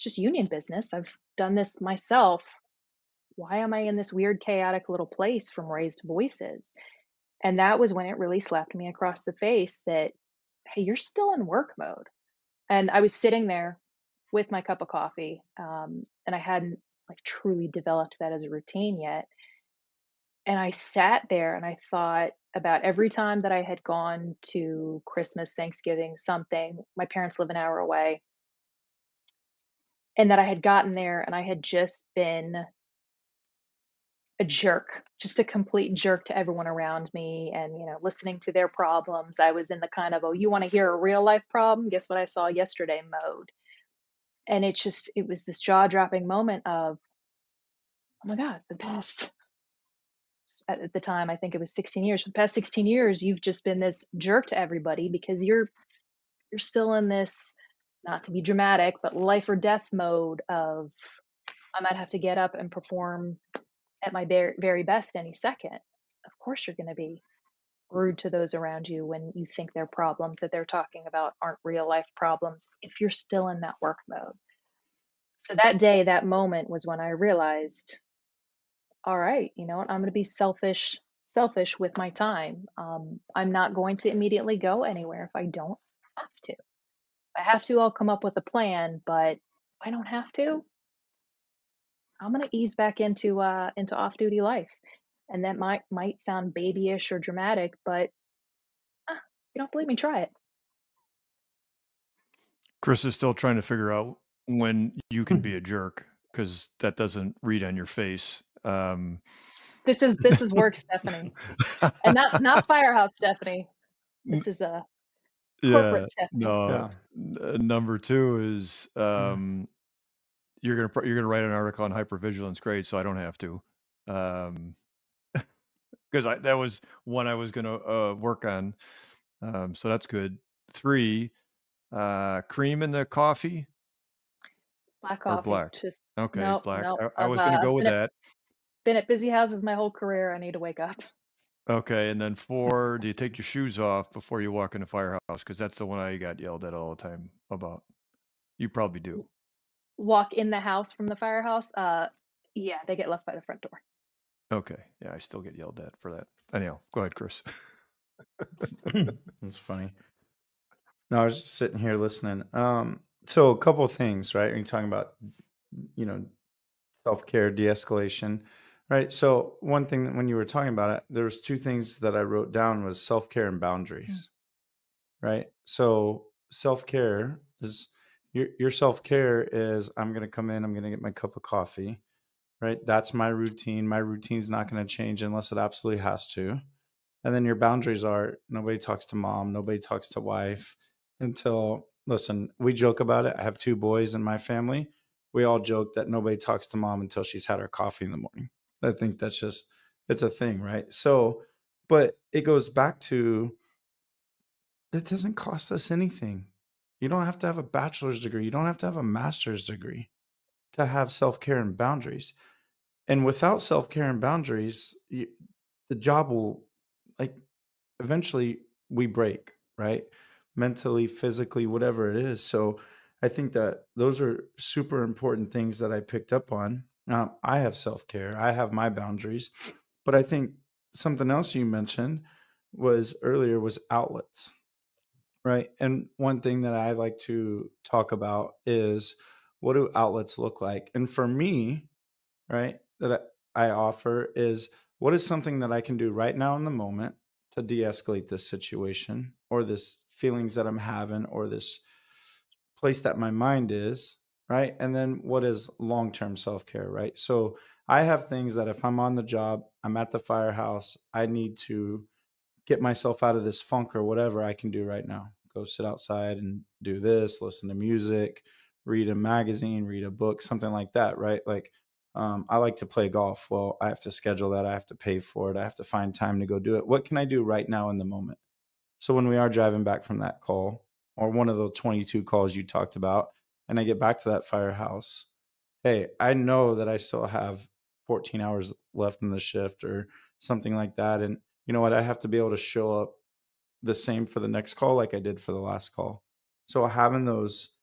Speaker 4: just union business. I've done this myself. Why am I in this weird, chaotic little place from raised voices? And that was when it really slapped me across the face that, hey, you're still in work mode. And I was sitting there with my cup of coffee, and I hadn't like truly developed that as a routine yet. And I sat there and I thought about every time that I had gone to Christmas, Thanksgiving, something. My parents live an hour away, and that I had gotten there and I had just been a jerk, just a complete jerk to everyone around me, and, you know, listening to their problems. I was in the kind of, oh, you want to hear a real life problem? Guess what I saw yesterday mode. And it was this jaw dropping moment of, oh my God, the past, at the time, I think it was 16 years. For the past 16 years, you've just been this jerk to everybody because you're still in this, not to be dramatic, but life or death mode of, I might have to get up and perform at my very best any second. Of course, you're going to be rude to those around you when you think their problems that they're talking about aren't real life problems if you're still in that work mode. So that day, that moment was when I realized, all right, you know what, I'm going to be selfish with my time. I'm not going to immediately go anywhere if I don't have to. If I have to, I'll come up with a plan, but if I don't have to, I'm going to ease back into off-duty life. And that might sound babyish or dramatic, but if you don't believe me, try it.
Speaker 2: Chris is still trying to figure out when you can be a jerk, because that doesn't read on your face.
Speaker 4: This is work, Stephanie, and not Firehouse Stephanie. This is a corporate Stephanie.
Speaker 2: No. Number two is you're gonna write an article on hypervigilance. Great, so I don't have to, because that was one I was gonna work on. So that's good. 3, cream in the coffee
Speaker 4: Black
Speaker 2: or
Speaker 4: coffee.
Speaker 2: black?
Speaker 4: Just
Speaker 2: Okay,
Speaker 4: nope,
Speaker 2: black.
Speaker 4: nope.
Speaker 2: I was gonna go with that.
Speaker 4: Been at busy houses my whole career. I need to wake up.
Speaker 2: Okay, and then 4, do you take your shoes off before you walk in the firehouse? Because that's the one I got yelled at all the time about. You probably do.
Speaker 4: Walk in the house from the firehouse. Yeah, they get left by the front door.
Speaker 2: Okay, yeah, I still get yelled at for that. Anyhow, go ahead, Chris.
Speaker 3: That's funny. No, I was just sitting here listening. So a couple of things, right? You're talking about, you know, self-care, de-escalation, right? So one thing that when you were talking about it, there was 2 things that I wrote down was self-care and boundaries, right? So self-care is your self-care is I'm going to come in, I'm going to get my cup of coffee, right? That's my routine. My routine's not going to change unless it absolutely has to. And then your boundaries are nobody talks to mom, nobody talks to wife until, listen, we joke about it. I have 2 boys in my family. We all joke that nobody talks to mom until she's had her coffee in the morning. I think that's just, it's a thing, right? So, but it goes back to that doesn't cost us anything. You don't have to have a bachelor's degree. You don't have to have a master's degree to have self care and boundaries. And without self care and boundaries, the job will, like, eventually we break, right? Mentally, physically, whatever it is. So I think that those are super important things that I picked up on. I have self care, I have my boundaries, but I think something else you mentioned was earlier was outlets, right? And one thing that I like to talk about is what do outlets look like? And for me, right, that I offer is what is something that I can do right now in the moment to de-escalate this situation or this feelings that I'm having or this place that my mind is, right? And then what is long-term self-care, right? So I have things that if I'm on the job, I'm at the firehouse, I need to get myself out of this funk or whatever I can do right now. Go sit outside and do this, listen to music, read a magazine, read a book, something like that, right? Like, I like to play golf. Well, I have to schedule that. I have to pay for it. I have to find time to go do it. What can I do right now in the moment? So when we are driving back from that call or one of the 22 calls you talked about, and I get back to that firehouse, hey, I know that I still have 14 hours left in the shift or something like that. And you know what? I have to be able to show up the same for the next call like I did for the last call. So having those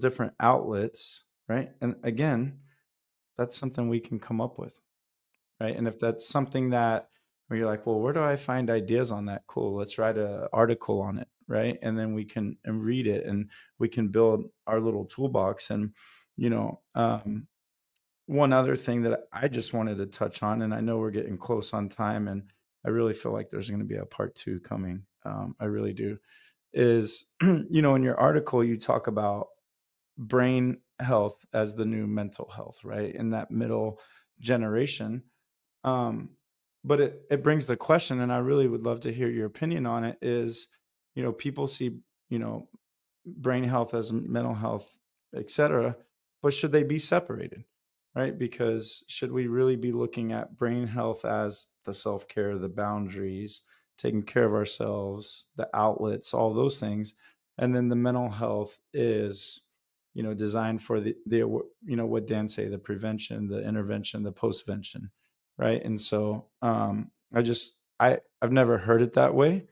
Speaker 3: different outlets, right? And again, that's something we can come up with, right? And if that's something that where you're like, well, where do I find ideas on that? Cool, let's write an article on it, right? And then we can and read it, and we can build our little toolbox. And you know, one other thing that I just wanted to touch on, and I know we're getting close on time, and I really feel like there's going to be a part 2 coming. I really do. Is you know, in your article, you talk about brain health as the new mental health, right? In that middle generation. Um, but it brings the question, and I really would love to hear your opinion on it. Is you know, people see, you know, brain health as mental health, etc. But should they be separated? Right? Because should we really be looking at brain health as the self-care, the boundaries, taking care of ourselves, the outlets, all those things, and then the mental health is, you know, designed for the you know what Dan say, the prevention, the intervention, the postvention, right? And so I've never heard it that way,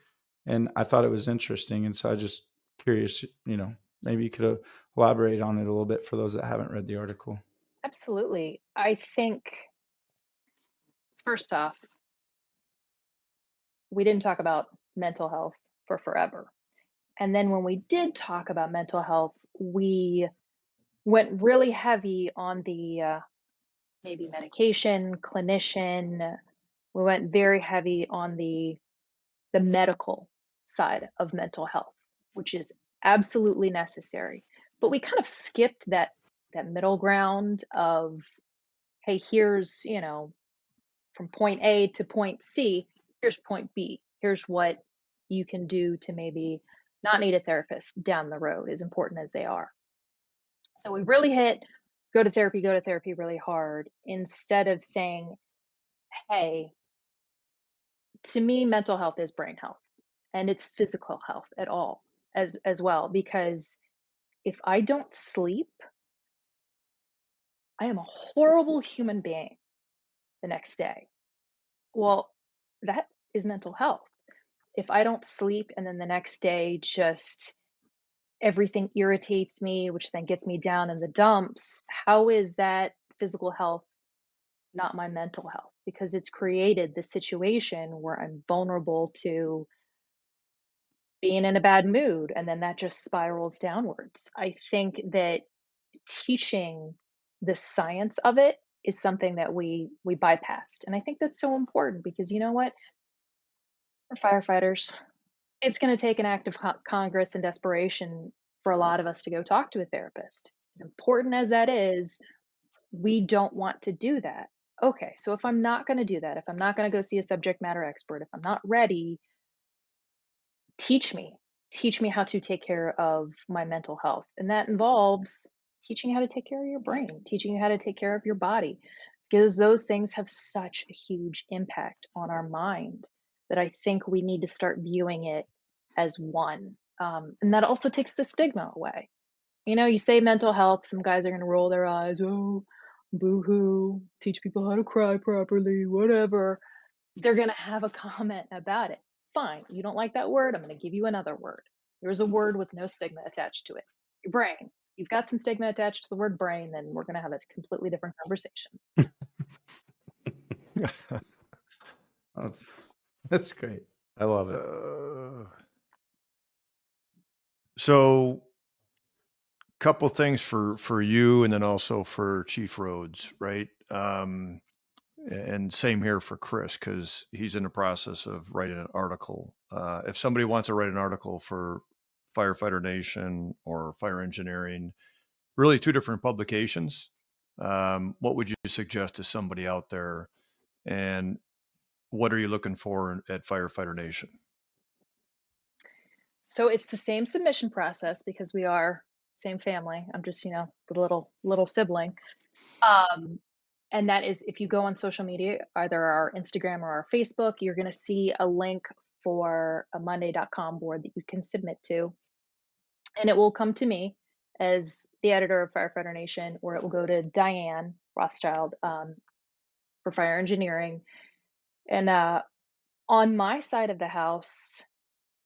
Speaker 3: and I thought it was interesting, and so I just curious, you know, maybe you could elaborate on it a little bit for those that haven't read the article.
Speaker 4: Absolutely. I think, first off, we didn't talk about mental health for forever. And then when we did talk about mental health, we went really heavy on the maybe medication, clinician. We went very heavy on the medical side of mental health, which is absolutely necessary. But we kind of skipped that middle ground of, hey, here's, you know, from point A to point C, here's point B. Here's what you can do to maybe not need a therapist down the road, as important as they are. So we really hit go to therapy really hard instead of saying, hey, to me, mental health is brain health and it's physical health at all as well. Because if I don't sleep, I am a horrible human being the next day. Well, that is mental health. If I don't sleep and then the next day just everything irritates me, which then gets me down in the dumps, how is that physical health not my mental health? Because it's created this situation where I'm vulnerable to being in a bad mood, and then that just spirals downwards. I think that teaching the science of it is something that we bypassed, and I think that's so important because you know what? We're firefighters. It's going to take an act of Congress and desperation for a lot of us to go talk to a therapist. As important as that is, we don't want to do that. Okay, so if I'm not going to do that, if I'm not going to go see a subject matter expert, if I'm not ready, teach me. Teach me how to take care of my mental health. And that involves teaching you how to take care of your brain, teaching you how to take care of your body, because those things have such a huge impact on our mind that I think we need to start viewing it as one. And that also takes the stigma away. You know, you say mental health, some guys are going to roll their eyes. Oh, boo hoo, teach people how to cry properly, whatever. They're going to have a comment about it. Fine. You don't like that word? I'm going to give you another word. Here's a word with no stigma attached to it. Your brain. You've got some stigma attached to the word brain, then we're going to have a completely different conversation.
Speaker 3: That's great. I love it.
Speaker 2: So couple things for you and then also for Chief Rhodes, right? And same here for Chris, because he's in the process of writing an article. If somebody wants to write an article for Firefighter Nation or Fire Engineering, really two different publications, what would you suggest to somebody out there? And what are you looking for at Firefighter Nation?
Speaker 4: So it's the same submission process because we are same family. I'm just, the little sibling. And that is if you go on social media, either our Instagram or our Facebook, you're going to see a link for a Monday.com board that you can submit to. And it will come to me as the editor of Firefighter Nation, or it will go to Diane Rothschild for Fire Engineering. And on my side of the house,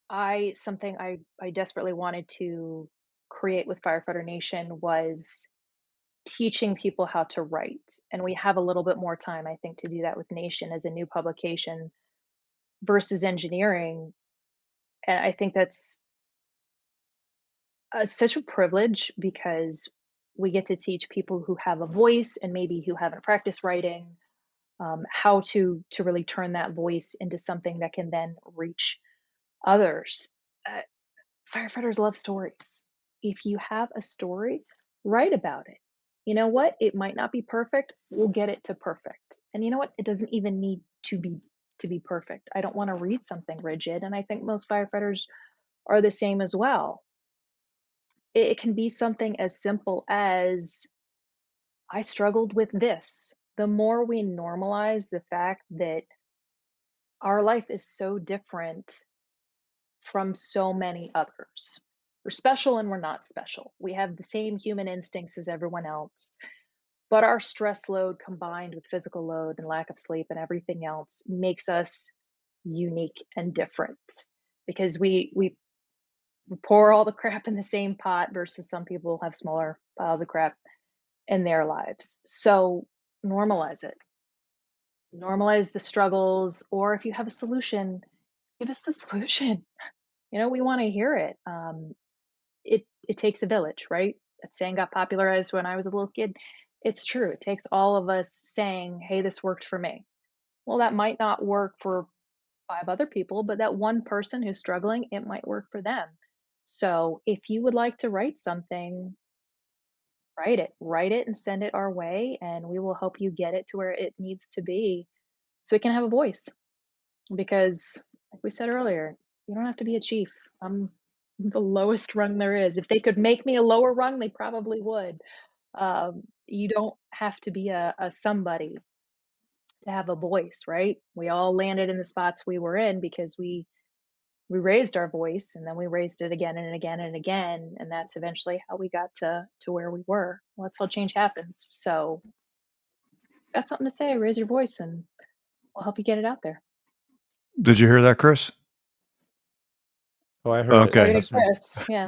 Speaker 4: something I desperately wanted to create with Firefighter Nation was teaching people how to write. And we have a little bit more time, I think, to do that with Nation as a new publication versus engineering. And I think that's such a privilege because we get to teach people who have a voice and maybe who haven't practiced writing how to really turn that voice into something that can then reach others. Firefighters love stories. If you have a story, write about it. You know what? It might not be perfect. We'll get it to perfect. And you know what? It doesn't even need to be perfect. I don't want to read something rigid, and I think most firefighters are the same as well. It can be something as simple as I struggled with this. The more we normalize the fact that our life is so different from so many others. We're special and we're not special. We have the same human instincts as everyone else, but our stress load combined with physical load and lack of sleep and everything else makes us unique and different because we pour all the crap in the same pot versus some people have smaller piles of crap in their lives. So normalize it. Normalize the struggles, or if you have a solution, give us the solution. We want to hear it. It takes a village, right? That saying got popularized when I was a little kid. It's true. It takes all of us saying, hey, this worked for me. Well, that might not work for 5 other people, but that one person who's struggling, it might work for them. So if you would like to write something, write it and send it our way, and we will help you get it to where it needs to be so it can have a voice. Because like we said earlier, you don't have to be a chief. I'm the lowest rung there is. If they could make me a lower rung, they probably would. You don't have to be a somebody to have a voice, right? We all landed in the spots we were in because we raised our voice, and then we raised it again and again and again, and that's eventually how we got to where we were. Well, that's how change happens. So if you got something to say, raise your voice and we'll help you get it out there.
Speaker 2: Did you hear that, Chris?
Speaker 3: Oh, I heard
Speaker 2: Okay.
Speaker 3: it.
Speaker 4: Talking to
Speaker 3: Trust me.
Speaker 4: Chris. Yeah.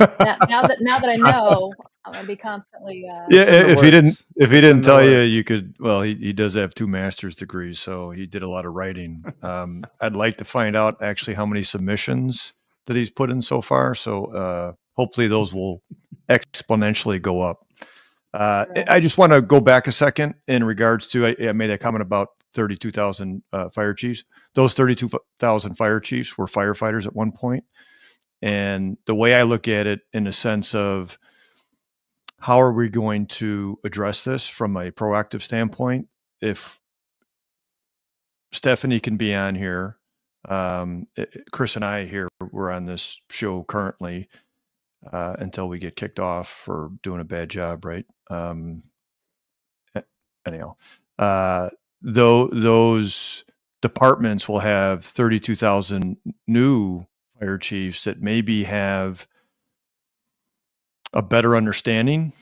Speaker 4: Now that I know, I'm gonna be constantly.
Speaker 2: Yeah,
Speaker 3: It's in the
Speaker 2: if he didn't
Speaker 3: works.
Speaker 2: if he
Speaker 3: It's in
Speaker 2: didn't
Speaker 3: the
Speaker 2: tell you,
Speaker 3: works.
Speaker 2: you could. Well, he does have 2 master's degrees, so he did a lot of writing. I'd like to find out actually how many submissions that he's put in so far. So hopefully those will exponentially go up.
Speaker 4: Right.
Speaker 2: I just want to go back a second in regards to I made a comment about 32,000 fire chiefs. Those 32,000 fire chiefs were firefighters at one point. And the way I look at it in the sense of how are we going to address this from a proactive standpoint? If Stephanie can be on here, Chris and I here, we're on this show currently until we get kicked off for doing a bad job, right? Anyhow, though those departments will have 32,000 new fire chiefs that maybe have a better understanding,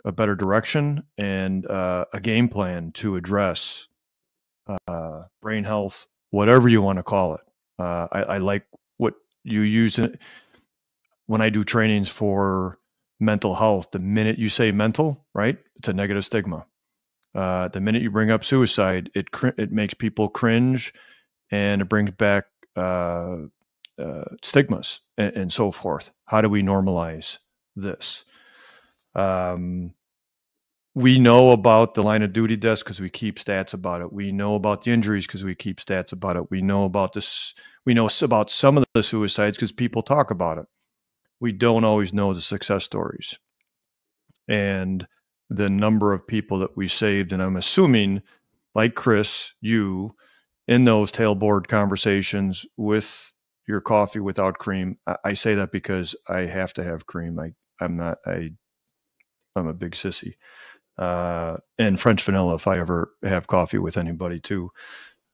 Speaker 2: a better direction, and a game plan to address brain health, whatever you want to call it. I like what you use when I do trainings for mental health. The minute you say mental, right, it's a negative stigma. The minute you bring up suicide, it makes people cringe, and it brings back stigmas and so forth. How do we normalize this? We know about the line of duty deaths because we keep stats about it. We know about the injuries because we keep stats about it. We know about this. We know about some of the suicides because people talk about it. We don't always know the success stories and the number of people that we saved. And I'm assuming, like Chris, you in those tailboard conversations with your coffee without cream. I say that because I have to have cream. I'm a big sissy. And French vanilla if I ever have coffee with anybody too.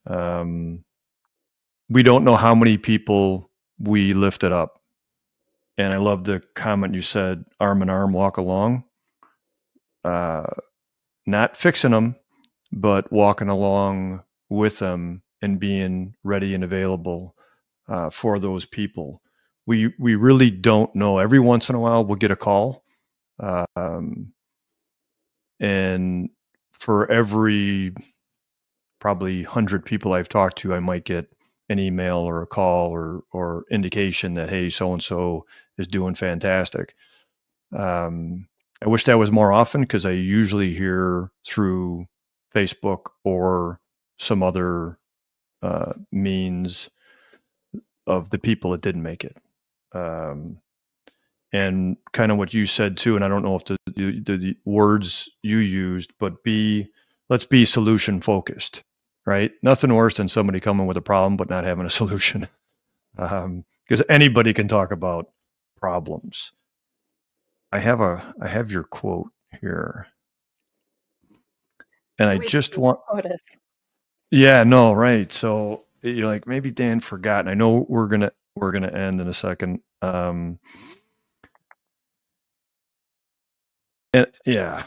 Speaker 2: We don't know how many people we lifted up. And I love the comment you said, arm in arm, walk along. Not fixing them, but walking along with them and being ready and available for those people. We really don't know. Every once in a while, we'll get a call. And for every probably 100 people I've talked to, I might get an email or a call or indication that, hey, so-and-so is doing fantastic. I wish that was more often because I usually hear through Facebook or some other means of the people that didn't make it. And kind of what you said too, and I don't know if the words you used, but let's be solution focused, right? Nothing worse than somebody coming with a problem but not having a solution, because anybody can talk about problems. I have your quote here, and I just want. Yeah, no, right. So you're like, maybe Dan forgot, and I know we're gonna end in a second. And yeah,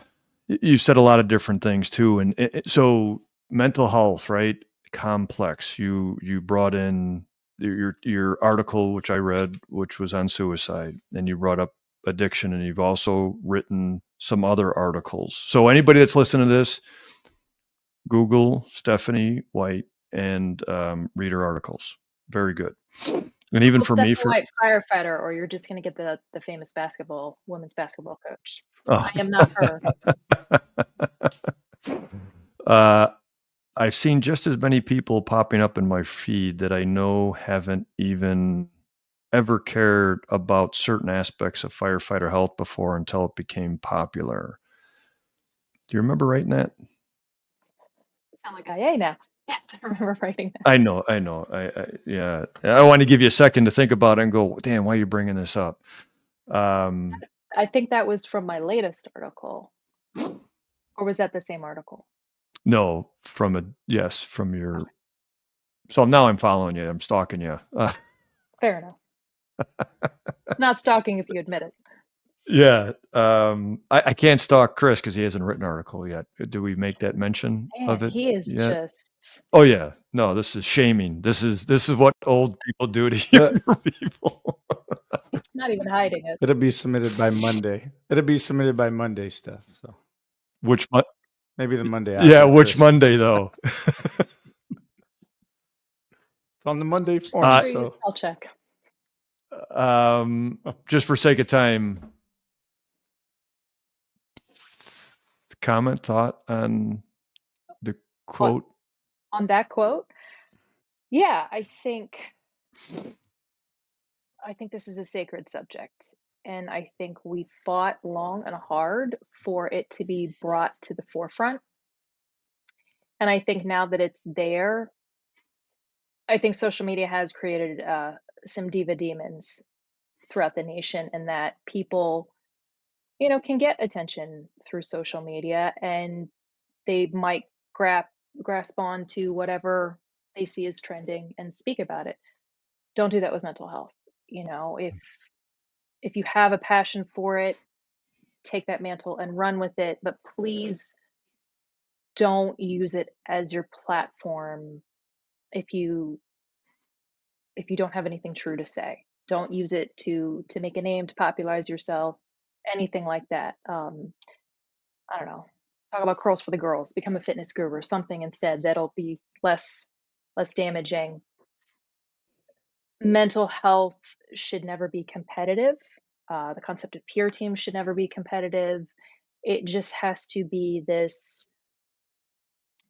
Speaker 2: you said a lot of different things too, and so mental health, right? Complex. You brought in your article, which I read, which was on suicide, and you brought up addiction, and you've also written some other articles. So anybody that's listening to this, Google Stephanie White and read her articles. Very good. And even for me,
Speaker 4: Stephanie White firefighter, or you're just going to get the famous women's basketball coach.
Speaker 2: Oh.
Speaker 4: I am not her.
Speaker 2: I've seen just as many people popping up in my feed that I know haven't even ever cared about certain aspects of firefighter health before until it became popular. Do you remember writing that?
Speaker 4: Sound like IA now. Yes, I remember writing that.
Speaker 2: I know. Yeah. I want to give you a second to think about it and go, damn, why are you bringing this up?
Speaker 4: I think that was from my latest article. Or was that the same article?
Speaker 2: No, from your. Okay. So now I'm following you. I'm stalking you.
Speaker 4: Fair enough. It's not stalking if you admit it.
Speaker 2: Yeah. I can't stalk Chris because he hasn't written an article yet. Do we make that mention of
Speaker 4: Man,
Speaker 2: it
Speaker 4: he is
Speaker 2: yet?
Speaker 4: just
Speaker 2: Oh yeah. No, this is shaming. This is what old people do to younger people.
Speaker 4: not even hiding it.
Speaker 3: It'll be submitted by Monday. It'll be submitted by Monday, Steph. So
Speaker 2: Which
Speaker 3: maybe the Monday after.
Speaker 2: yeah, which
Speaker 3: Christmas.
Speaker 2: Monday though?
Speaker 3: It's on the Monday form.
Speaker 4: Please,
Speaker 3: So
Speaker 4: I'll check.
Speaker 2: Just for sake of time, comment, thought on the quote.
Speaker 4: On that quote, yeah, I think this is a sacred subject, and I think we fought long and hard for it to be brought to the forefront. And I think now that it's there, I think social media has created some diva demons throughout the nation, and that people, can get attention through social media, and they might grasp on to whatever they see as trending and speak about it. Don't do that with mental health. If you have a passion for it, take that mantle and run with it, but please don't use it as your platform if you don't have anything true to say. Don't use it to make a name, to popularize yourself, anything like that. I don't know. Talk about curls for the girls, become a fitness guru or something instead that'll be less damaging. Mental health should never be competitive. The concept of peer teams should never be competitive. It just has to be this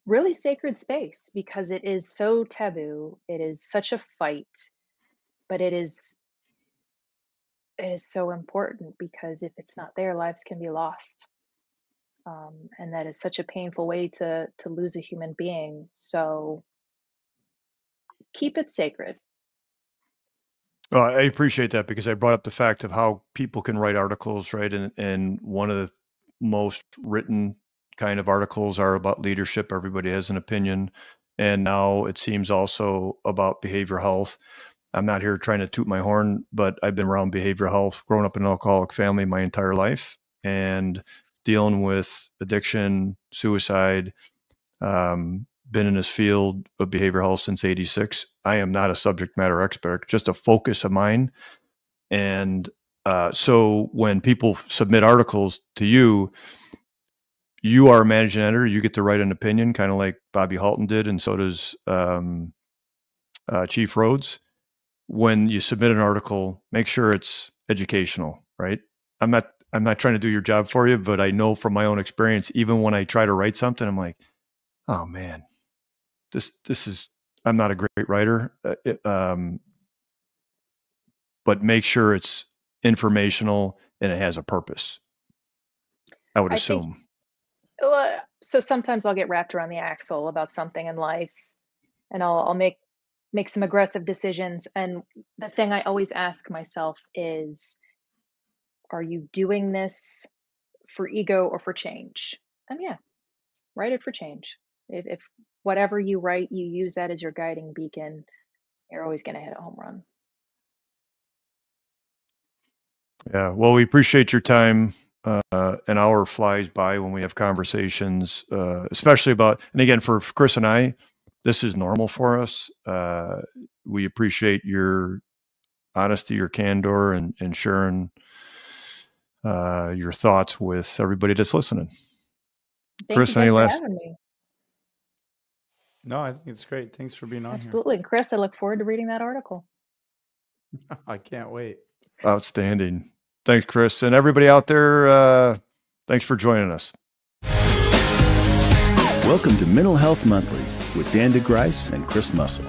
Speaker 4: really sacred space because it is so taboo. It is such a fight, but it is so important because if it's not there, lives can be lost. And that is such a painful way to lose a human being. So keep it sacred.
Speaker 2: Well, I appreciate that because I brought up the fact of how people can write articles, right? And one of the most written kind of articles are about leadership. Everybody has an opinion. And now it seems also about behavioral health. I'm not here trying to toot my horn, but I've been around behavioral health, growing up in an alcoholic family my entire life, and dealing with addiction, suicide, been in this field of behavioral health since '86. I am not a subject matter expert, just a focus of mine. And so when people submit articles to you, you are a managing editor. You get to write an opinion, kind of like Bobby Halton did, and so does Chief Rhodes. When you submit an article, make sure it's educational, right? I'm not trying to do your job for you, but I know from my own experience, even when I try to write something, I'm like, oh man, this is, I'm not a great writer, but make sure it's informational and it has a purpose. I would assume.
Speaker 4: So sometimes I'll get wrapped around the axle about something in life, and I'll make some aggressive decisions. And the thing I always ask myself is, are you doing this for ego or for change? And yeah, write it for change. If whatever you write, you use that as your guiding beacon, you're always going to hit a home run.
Speaker 2: Yeah. Well, we appreciate your time. An hour flies by when we have conversations, especially about, and again, for Chris and I, this is normal for us. We appreciate your honesty, your candor, and sharing your thoughts with everybody that's listening. Chris, any last?
Speaker 3: No, I think it's great. Thanks for being on here.
Speaker 4: Absolutely. And Chris, I look forward to reading that article.
Speaker 3: I can't wait.
Speaker 2: Outstanding. Thanks, Chris. And everybody out there, thanks for joining us.
Speaker 1: Welcome to Mental Health Monthly with Dan DeGrice and Chris Muscle.